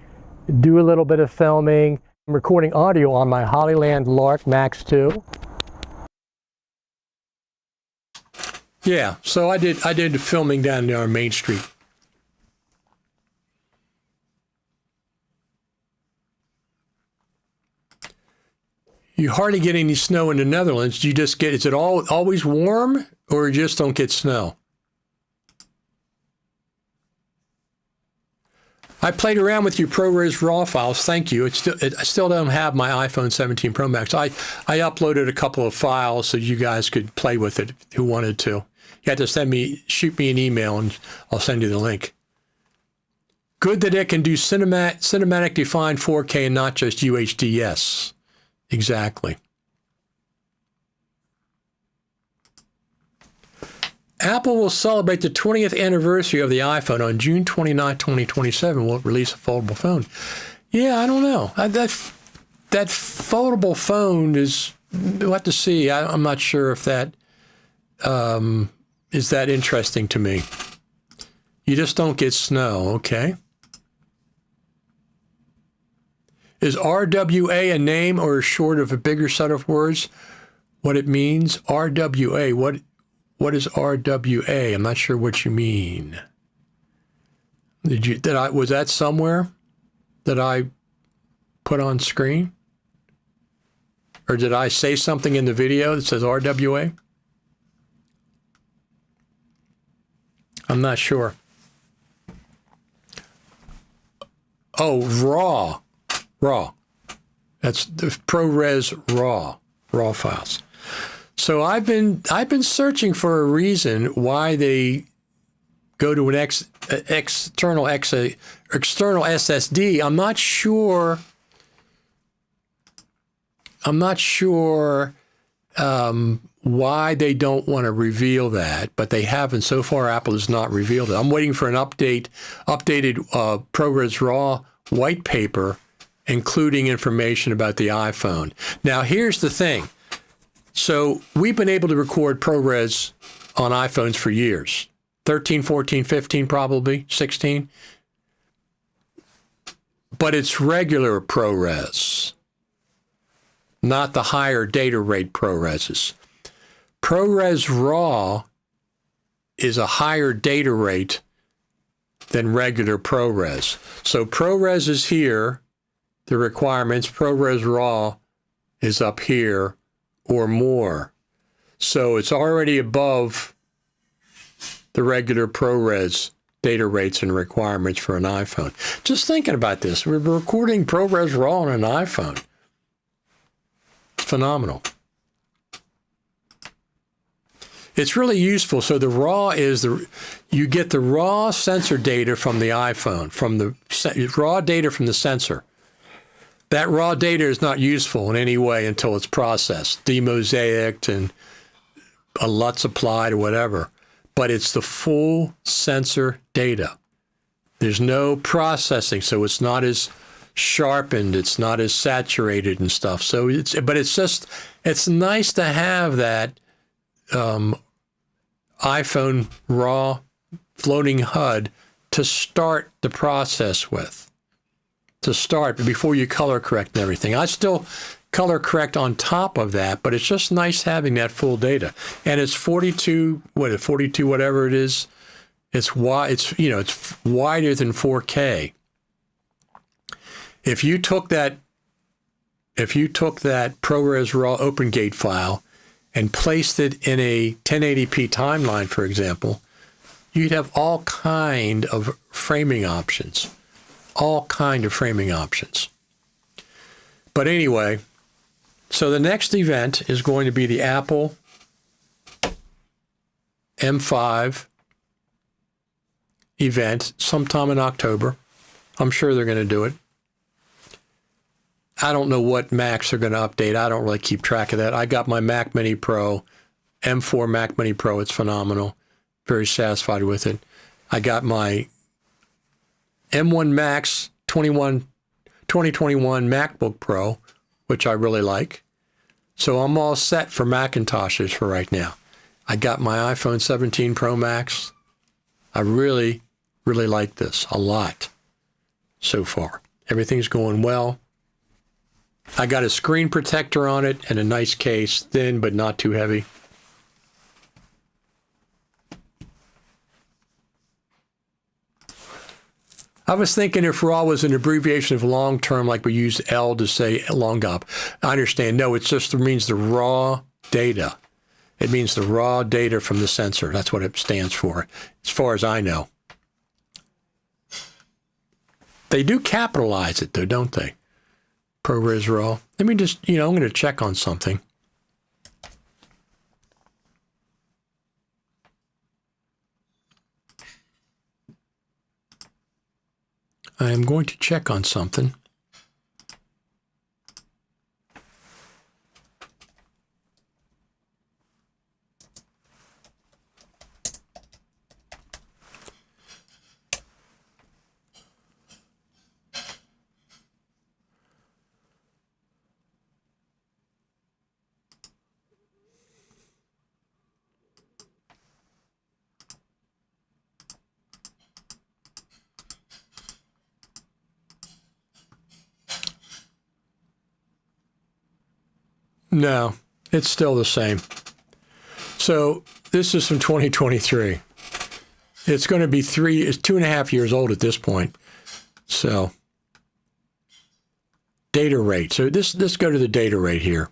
do a little bit of filming. I'm recording audio on my Hollyland Lark Max 2. Yeah, so I did filming down there on Main Street. You hardly get any snow in the Netherlands. You just get, is it always warm, or you just don't get snow? I played around with your ProRes RAW files. Thank you. I still don't have my iPhone 17 Pro Max. I uploaded a couple of files so you guys could play with it who wanted to. You had to shoot me an email, and I'll send you the link. Good that it can do cinematic defined 4K and not just UHD. Yes, exactly. Apple will celebrate the 20th anniversary of the iPhone on June 29, 2027. Will it release a foldable phone? Yeah, I don't know. That foldable phone is, we'll have to see. I'm not sure if that is that interesting to me. You just don't get snow, okay? Is RWA a name or a short of a bigger set of words? What it means? RWA, what is RWA? I'm not sure what you mean. Was that somewhere that I put on screen? Or did I say something in the video that says RWA? I'm not sure. Oh, RAW. RAW. That's the ProRes RAW files. So I've been searching for a reason why they go to an external SSD. I'm not sure why they don't want to reveal that, but they haven't. So far, Apple has not revealed it. I'm waiting for an updated ProRes RAW white paper, including information about the iPhone. Now, here's the thing. So we've been able to record ProRes on iPhones for years. 13, 14, 15, probably, 16. But it's regular ProRes, not the higher data rate ProReses. ProRes RAW is a higher data rate than regular ProRes. So ProRes is here, the requirements. ProRes RAW is up here or more. So it's already above the regular ProRes data rates and requirements for an iPhone. Just thinking about this, we're recording ProRes RAW on an iPhone. It's phenomenal. It's really useful. So the RAW is you get the raw sensor data from the iPhone, from the raw data from the sensor. That raw data is not useful in any way until it's processed, demosaicked, and a LUTs applied or whatever. But it's the full sensor data. There's no processing, so it's not as sharpened, it's not as saturated and stuff. So it's nice to have that iPhone RAW floating HUD to start the process with. To start before you color correct and everything. I still color correct on top of that, but it's just nice having that full data. And it's 42, whatever it is. It's wider than 4K. If you took that ProRes RAW OpenGate file and placed it in a 1080p timeline, for example, you'd have all kind of framing options. But anyway, so the next event is going to be the Apple M5 event sometime in October. I'm sure they're going to do it. I don't know what Macs are going to update. I don't really keep track of that. I got my Mac Mini Pro, M4 Mac Mini Pro. It's phenomenal. Very satisfied with it. I got my M1 Max 2021 MacBook Pro, which I really like. So I'm all set for Macintoshes for right now. I got my iPhone 17 Pro Max. I really, really like this a lot so far. Everything's going well. I got a screen protector on it and a nice case, thin but not too heavy. I was thinking if RAW was an abbreviation of long term, like we use L to say long op. I understand. No, it just means the raw data. It means the raw data from the sensor. That's what it stands for, as far as I know. They do capitalize it, though, don't they? ProRes RAW. Let me just, I'm going to check on something. I am going to check on something. No, it's still the same. So this is from 2023. It's going to be it's 2.5 years old at this point. So data rate. So let's go to the data rate here.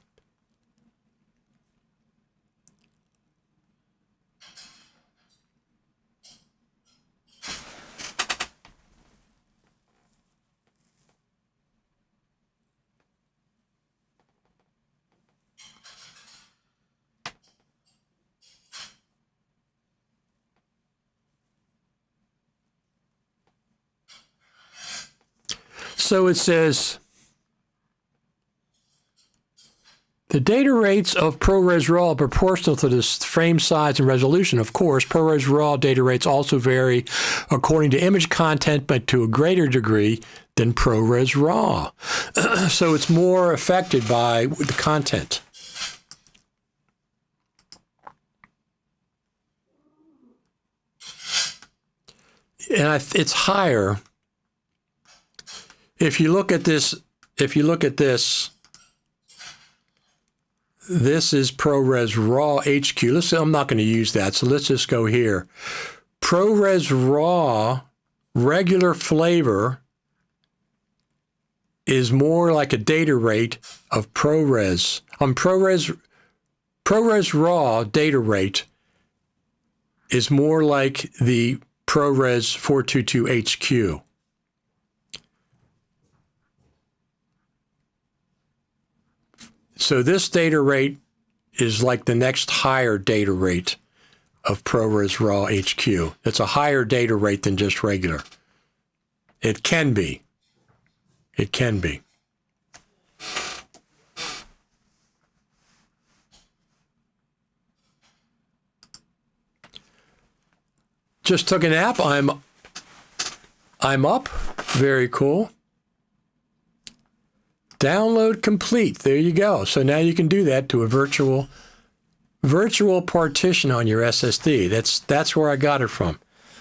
So it says, the data rates of ProRes RAW are proportional to the frame size and resolution. Of course, ProRes RAW data rates also vary according to image content, but to a greater degree than ProRes RAW. So it's more affected by the content. And it's higher. If you look at this, this is ProRes RAW HQ. I'm not going to use that, so let's just go here. ProRes RAW regular flavor is more like a data rate of ProRes. ProRes RAW data rate is more like the ProRes 422 HQ. So this data rate is like the next higher data rate of ProRes RAW HQ. It's a higher data rate than just regular. It can be. It can be. Just took a nap. I'm up. Very cool. Download complete. There you go. So now you can do that to a virtual partition on your SSD. That's where I got it from.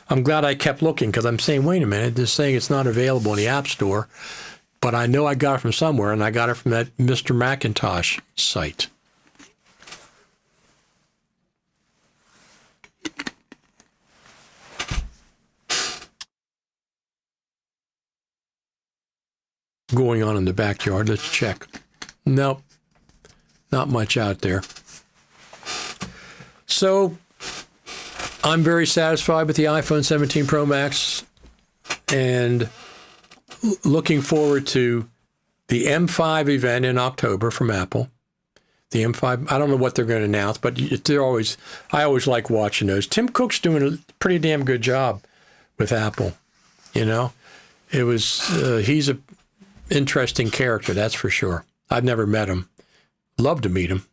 I'm glad I kept looking because I'm saying, wait a minute, this saying it's not available in the App Store, but I know I got it from somewhere, and I got it from that Mr. Macintosh site. Going on in the backyard. Let's check. Nope. Not much out there. So I'm very satisfied with the iPhone 17 Pro Max and looking forward to the M5 event in October from Apple. The M5, I don't know what they're going to announce, but I always like watching those. Tim Cook's doing a pretty damn good job with Apple. You know, he's a interesting character, that's for sure. I've never met him. Love to meet him.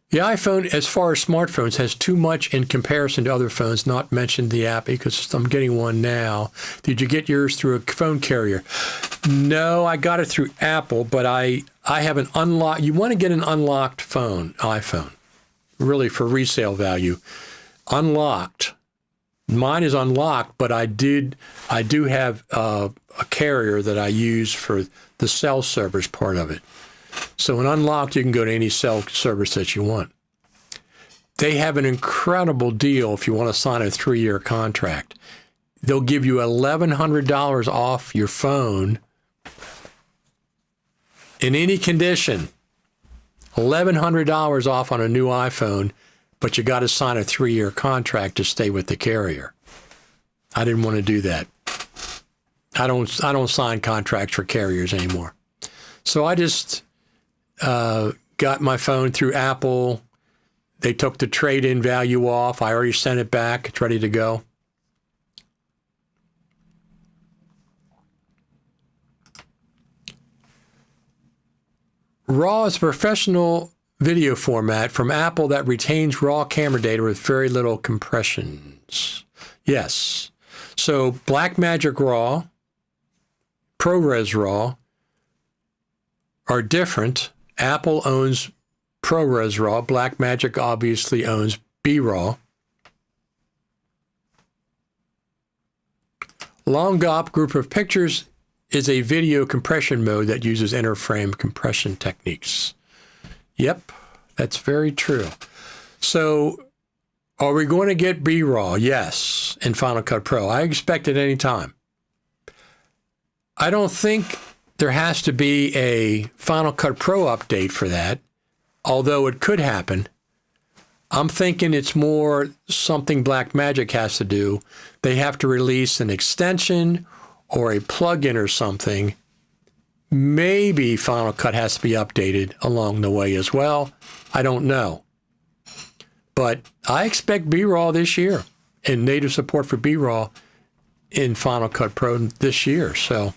The iPhone, as far as smartphones, has too much in comparison to other phones, not mentioned the app, because I'm getting one now. Did you get yours through a phone carrier? No, I got it through Apple, but I have an unlocked. You want to get an unlocked iPhone. Really for resale value. Unlocked. Mine is unlocked, but I do have a carrier that I use for the cell service part of it. So in unlocked, you can go to any cell service that you want. They have an incredible deal if you want to sign a 3-year contract. They'll give you $1,100 off your phone in any condition. $1,100 off on a new iPhone, but you got to sign a 3-year contract to stay with the carrier. I didn't want to do that. I don't sign contracts for carriers anymore. So I just got my phone through Apple. They took the trade-in value off. I already sent it back. It's ready to go. RAW is a professional video format from Apple that retains raw camera data with very little compressions. Yes. So Blackmagic RAW, ProRes RAW are different. Apple owns ProRes RAW. Blackmagic obviously owns BRAW. Long-GOP group of pictures is a video compression mode that uses interframe compression techniques. Yep, that's very true. So are we going to get BRAW? Yes, in Final Cut Pro. I expect it any time. I don't think there has to be a Final Cut Pro update for that, although it could happen. I'm thinking it's more something Blackmagic has to do. They have to release an extension or a plugin or something. Maybe Final Cut has to be updated along the way as well. I don't know. But I expect B-RAW this year and native support for B-RAW in Final Cut Pro this year. So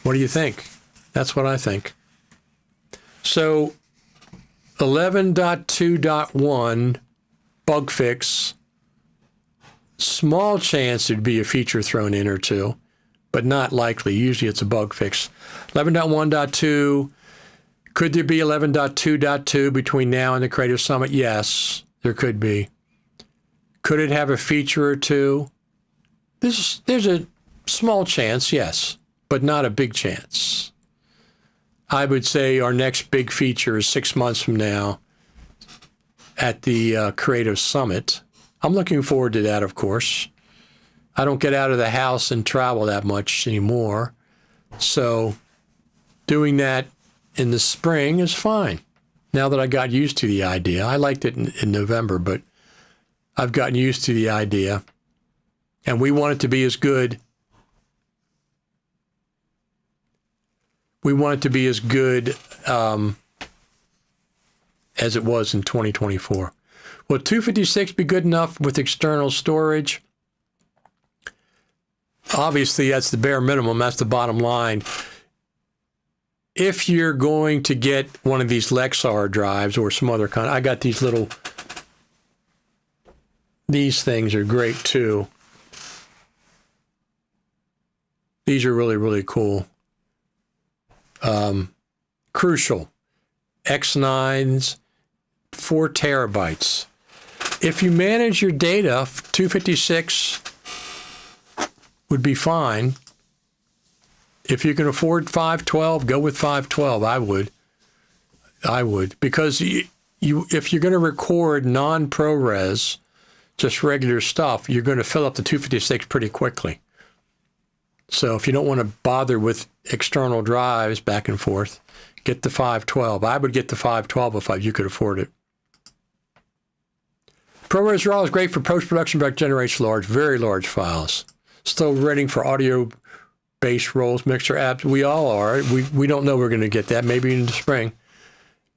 what do you think? That's what I think. So 11.2.1 bug fix, small chance there'd be a feature thrown in or two, but not likely. Usually it's a bug fix. 11.1.2, could there be 11.2.2 between now and the Creative Summit? Yes, there could be. Could it have a feature or two? There's a small chance, yes, but not a big chance. I would say our next big feature is 6 months from now at the Creative Summit. I'm looking forward to that, of course. I don't get out of the house and travel that much anymore. So doing that in the spring is fine. Now that I got used to the idea. I liked it in November, but I've gotten used to the idea. And we want it to be as good. We want it to be as good as it was in 2024. Will 256 be good enough with external storage? Obviously, that's the bare minimum. That's the bottom line. If you're going to get one of these Lexar drives or some other kind, I got these little, these things are great too. These are really, really cool. Crucial. X9s, 4 terabytes. If you manage your data, 256 would be fine. If you can afford 512, go with 512. I would, because if you're going to record non-ProRes, just regular stuff, you're going to fill up the 256 pretty quickly. So if you don't want to bother with external drives back and forth, get the 512. I would get the 512 if you could afford it. ProRes RAW is great for post-production, but generates large, very large files. Still ready for audio-based rolls, mixer apps. We all are. We don't know we're going to get that. Maybe in the spring.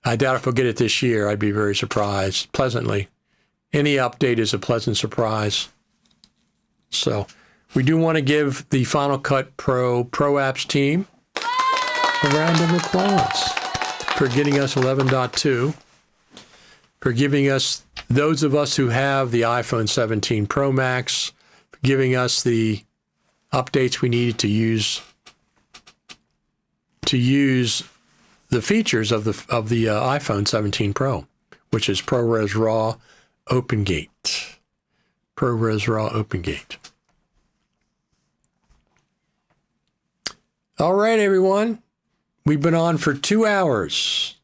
I doubt if we'll get it this year. I'd be very surprised, pleasantly. Any update is a pleasant surprise. So we do want to give the Final Cut Pro Apps team a round of applause for getting us 11.2, for giving us, those of us who have the iPhone 17 Pro Max, for giving us the updates we needed to use the features of the iPhone 17 Pro, which is ProRes RAW OpenGate. ProRes RAW OpenGate. All right, everyone. We've been on for 2 hours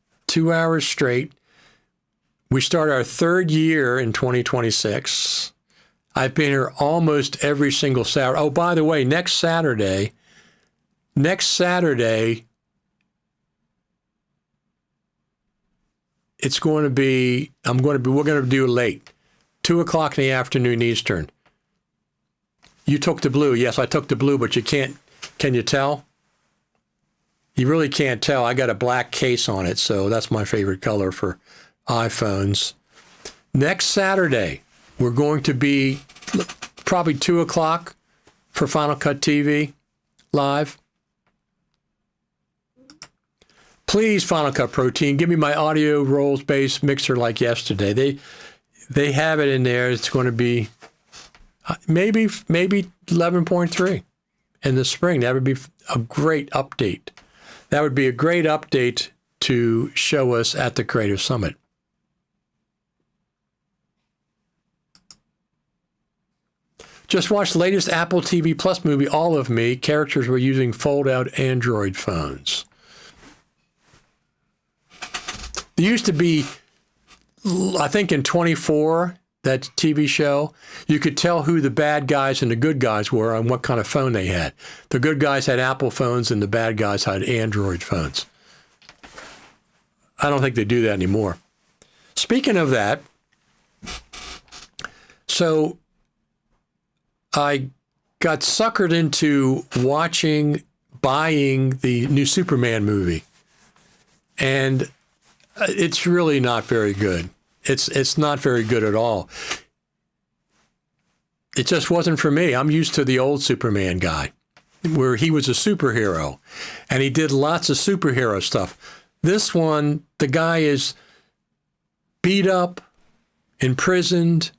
straight. We start our 3rd year in 2026. I've been here almost every single Saturday. Oh, by the way, next Saturday, it's going to be, we're going to do late, 2 o'clock in the afternoon Eastern. You took the blue. Yes, I took the blue, but you can't, can you tell? You really can't tell. I got a black case on it, so that's my favorite color for iPhones. Next Saturday, we're going to be probably 2 o'clock for Final Cut TV live. Please, Final Cut Pro team, give me my audio rolls-based mixer like yesterday. They have it in there. It's going to be maybe 11.3 in the spring. That would be a great update. That would be a great update to show us at the Creative Summit. Just watched the latest Apple TV Plus movie, All of Me. Characters were using fold-out Android phones. There used to be, I think in 24, that TV show, you could tell who the bad guys and the good guys were on what kind of phone they had. The good guys had Apple phones and the bad guys had Android phones. I don't think they do that anymore. Speaking of that, so I got suckered into buying the new Superman movie. And It's really not very good. It's not very good at all. It just wasn't for me. I'm used to the old Superman guy, where he was a superhero, and he did lots of superhero stuff. This one, the guy is beat up, imprisoned,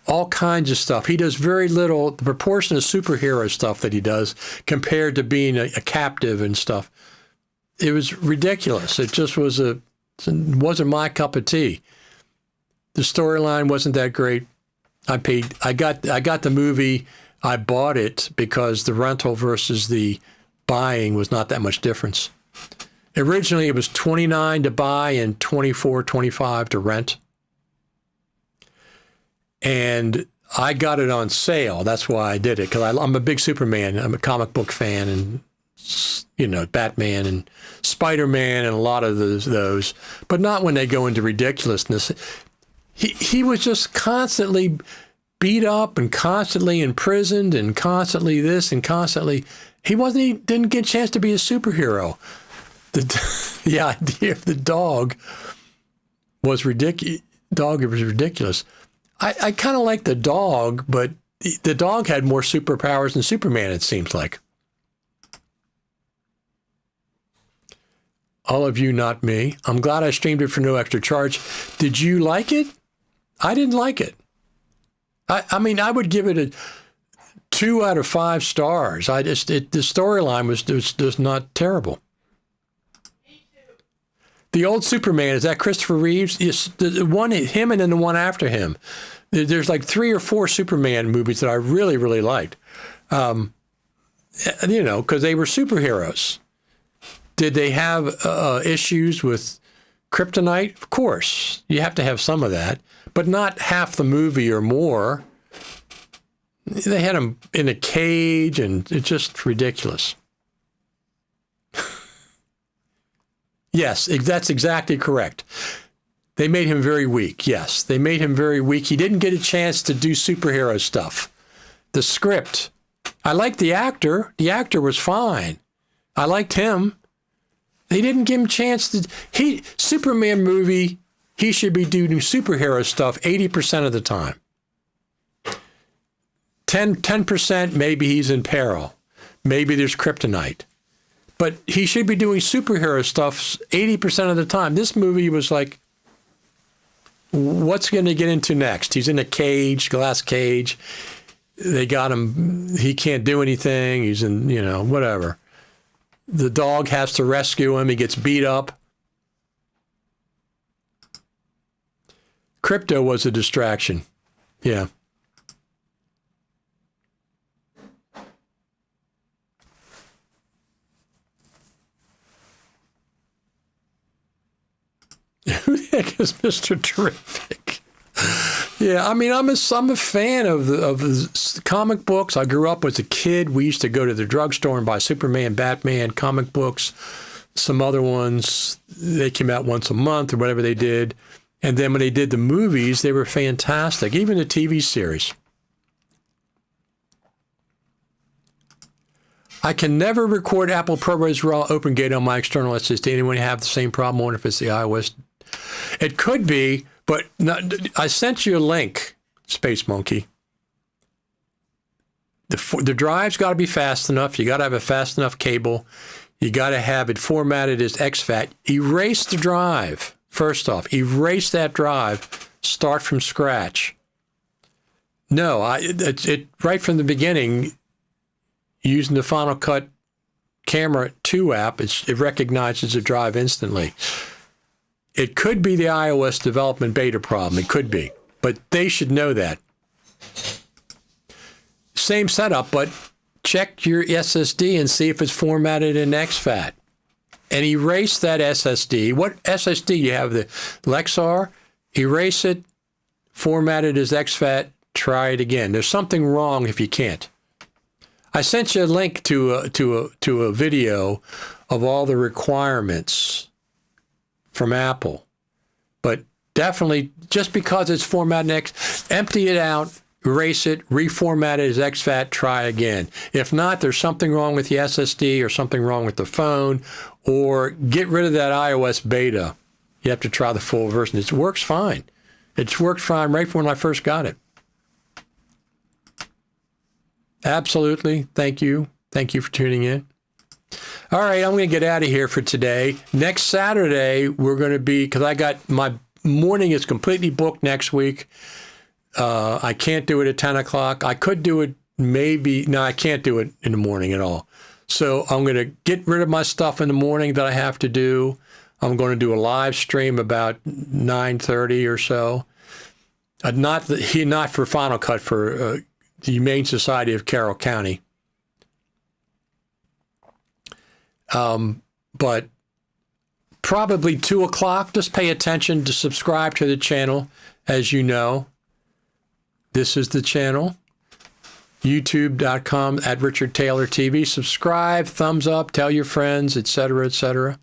all kinds of stuff. He does very little, the proportion of superhero stuff that he does compared to being a captive and stuff. It was ridiculous. It just wasn't my cup of tea. The storyline wasn't that great. I got the movie. I bought it because the rental versus the buying was not that much difference. Originally, it was $29 to buy and $24.25 to rent. And I got it on sale. That's why I did it, because I'm a big Superman. I'm a comic book fan, and Batman and Spider-Man and a lot of those, but not when they go into ridiculousness. He was just constantly beat up and constantly imprisoned and constantly this and constantly. He didn't get a chance to be a superhero. The idea of the dog was ridiculous. I kind of like the dog, but the dog had more superpowers than Superman, it seems like. All of you, not me. I'm glad I streamed it for no extra charge. Did you like it? I didn't like it. I mean, I would give it a 2 out of 5 stars. The storyline was just not terrible. The old Superman, is that Christopher Reeves? Yes, the one, him and then the one after him. There's like 3 or 4 Superman movies that I really, really liked. Because they were superheroes. Did they have issues with kryptonite? Of course. You have to have some of that, but not half the movie or more. They had him in a cage, and it's just ridiculous. Yes, that's exactly correct. They made him very weak. Yes, they made him very weak. He didn't get a chance to do superhero stuff. The script. I liked the actor. The actor was fine. I liked him. They didn't give him a chance to. Superman movie, he should be doing superhero stuff 80% of the time. 10% maybe he's in peril. Maybe there's kryptonite. But he should be doing superhero stuff 80% of the time. This movie was like, what's going to get into next? He's in a cage, glass cage. They got him. He can't do anything. He's in, whatever. The dog has to rescue him. He gets beat up. Crypto was a distraction. Yeah. Who the heck is Mr. Terrific? Yeah, I mean, I'm a fan of the comic books. I grew up as a kid. We used to go to the drugstore and buy Superman, Batman comic books, some other ones. They came out once a month or whatever they did. And then when they did the movies, they were fantastic, even the TV series. I can never record Apple ProRes RAW OpenGate on my external SSD. Anyone have the same problem? I wonder if it's the iOS. It could be, but I sent you a link, Space Monkey. The drive's got to be fast enough. You got to have a fast enough cable. You got to have it formatted as exFAT. Erase the drive. First off, erase that drive. Start from scratch. No, it right from the beginning, using the Final Cut Camera 2 app, it recognizes the drive instantly. It could be the iOS development beta problem. It could be, but they should know that. Same setup, but check your SSD and see if it's formatted in exFAT. And erase that SSD. What SSD you have? The Lexar? Erase it, format it as exFAT, try it again. There's something wrong if you can't. I sent you a link to a video of all the requirements from Apple. But definitely, just because it's formatted in empty it out, erase it, reformat it as exFAT, try again. If not, there's something wrong with the SSD or something wrong with the phone, or get rid of that iOS beta. You have to try the full version. It works fine. It's worked fine right from when I first got it. Absolutely. Thank you. Thank you for tuning in. All right, I'm going to get out of here for today. Next Saturday, we're going to be, because I got my morning is completely booked next week. I can't do it at 10 o'clock. I could do it maybe. No, I can't do it in the morning at all. So I'm going to get rid of my stuff in the morning that I have to do. I'm going to do a live stream about 9:30 or so. Not for Final Cut, for the Humane Society of Carroll County. But probably 2 o'clock. Just pay attention to subscribe to the channel. As you know, this is the channel. YouTube.com @RichardTaylorTV. Subscribe, thumbs up, tell your friends, etc., etc.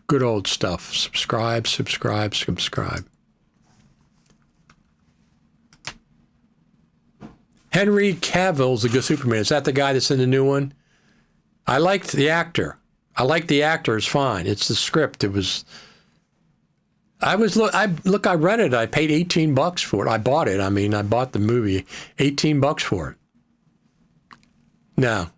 Good old stuff. Subscribe, subscribe, subscribe. Henry Cavill's the good Superman. Is that the guy that's in the new one? I liked the actor. I it's fine. It's the script. I read it. I paid $18 for it. I bought it. I mean, I bought the movie. $18 for it. No.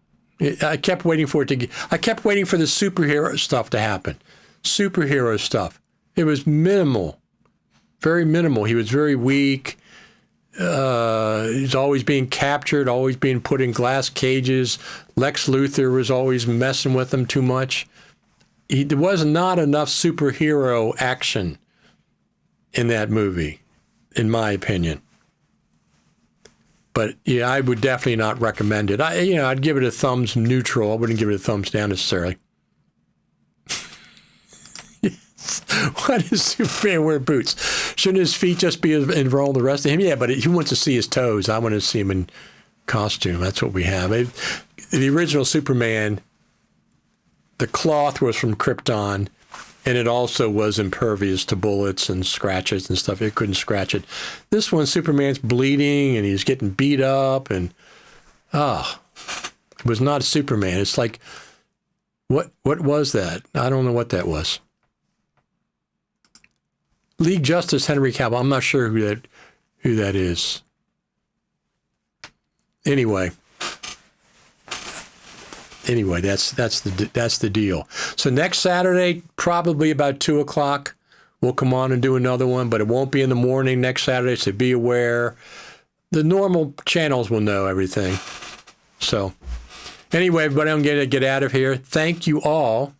I kept waiting for the superhero stuff to happen. Superhero stuff. It was minimal. Very minimal. He was very weak. He's always being captured, always being put in glass cages. Lex Luthor was always messing with him too much. There was not enough superhero action in that movie, in my opinion. But yeah, I would definitely not recommend it. I'd give it a thumbs neutral. I wouldn't give it a thumbs down necessarily. Why does Superman wear boots? Shouldn't his feet just be involved with the rest of him? Yeah, but he wants to see his toes. I want to see him in costume. That's what we have. The original Superman, the cloth was from Krypton, and it also was impervious to bullets and scratches and stuff. It couldn't scratch it. This one, Superman's bleeding, and he's getting beat up, and it was not Superman. It's like, what was that? I don't know what that was. League Justice Henry Cavill. I'm not sure who that is. Anyway, that's the deal. So next Saturday, probably about 2 o'clock, we'll come on and do another one, but it won't be in the morning next Saturday, so be aware. The normal channels will know everything. So anyway, everybody, I'm going to get out of here. Thank you all.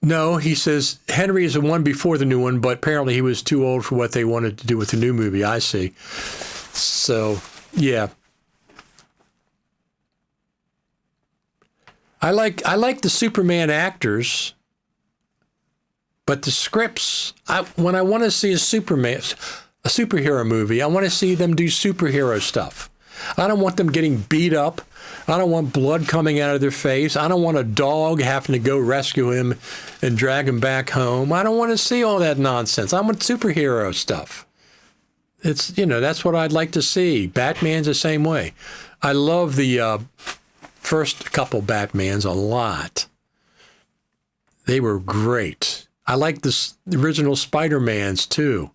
No, he says Henry is the one before the new one, but apparently he was too old for what they wanted to do with the new movie. I see. So, yeah. I like the Superman actors, but the scripts, when I want to see a superhero movie, I want to see them do superhero stuff. I don't want them getting beat up. I don't want blood coming out of their face. I don't want a dog having to go rescue him and drag him back home. I don't want to see all that nonsense. I want superhero stuff. It's, that's what I'd like to see. Batman's the same way. I love the first couple Batmans a lot. They were great. I like the original Spider-Mans too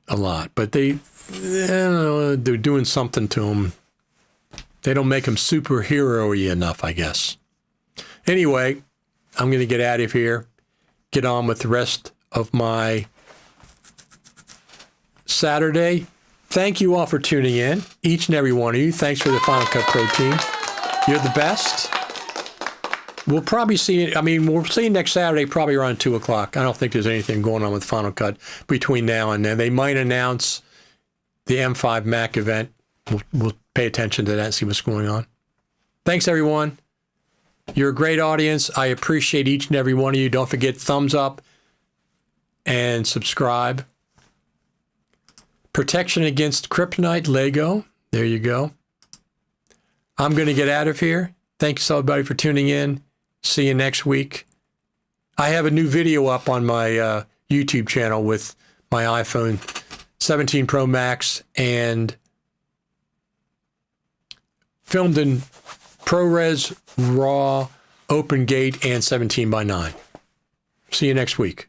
a lot, but I don't know, they're doing something to them. They don't make them superhero-y enough, I guess. Anyway, I'm going to get out of here, get on with the rest of my Saturday. Thank you all for tuning in, each and every one of you. Thanks for the Final Cut Pro team. You're the best. We'll probably see, we'll see you next Saturday, probably around 2 o'clock. I don't think there's anything going on with Final Cut between now and then. They might announce the M5 Mac event. We'll pay attention to that and see what's going on. Thanks, everyone. You're a great audience. I appreciate each and every one of you. Don't forget, thumbs up and subscribe. Protection against kryptonite Lego. There you go. I'm going to get out of here. Thanks, everybody, for tuning in. See you next week. I have a new video up on my YouTube channel with my iPhone 17 Pro Max and filmed in ProRes RAW, open gate, and 17:9. See you next week.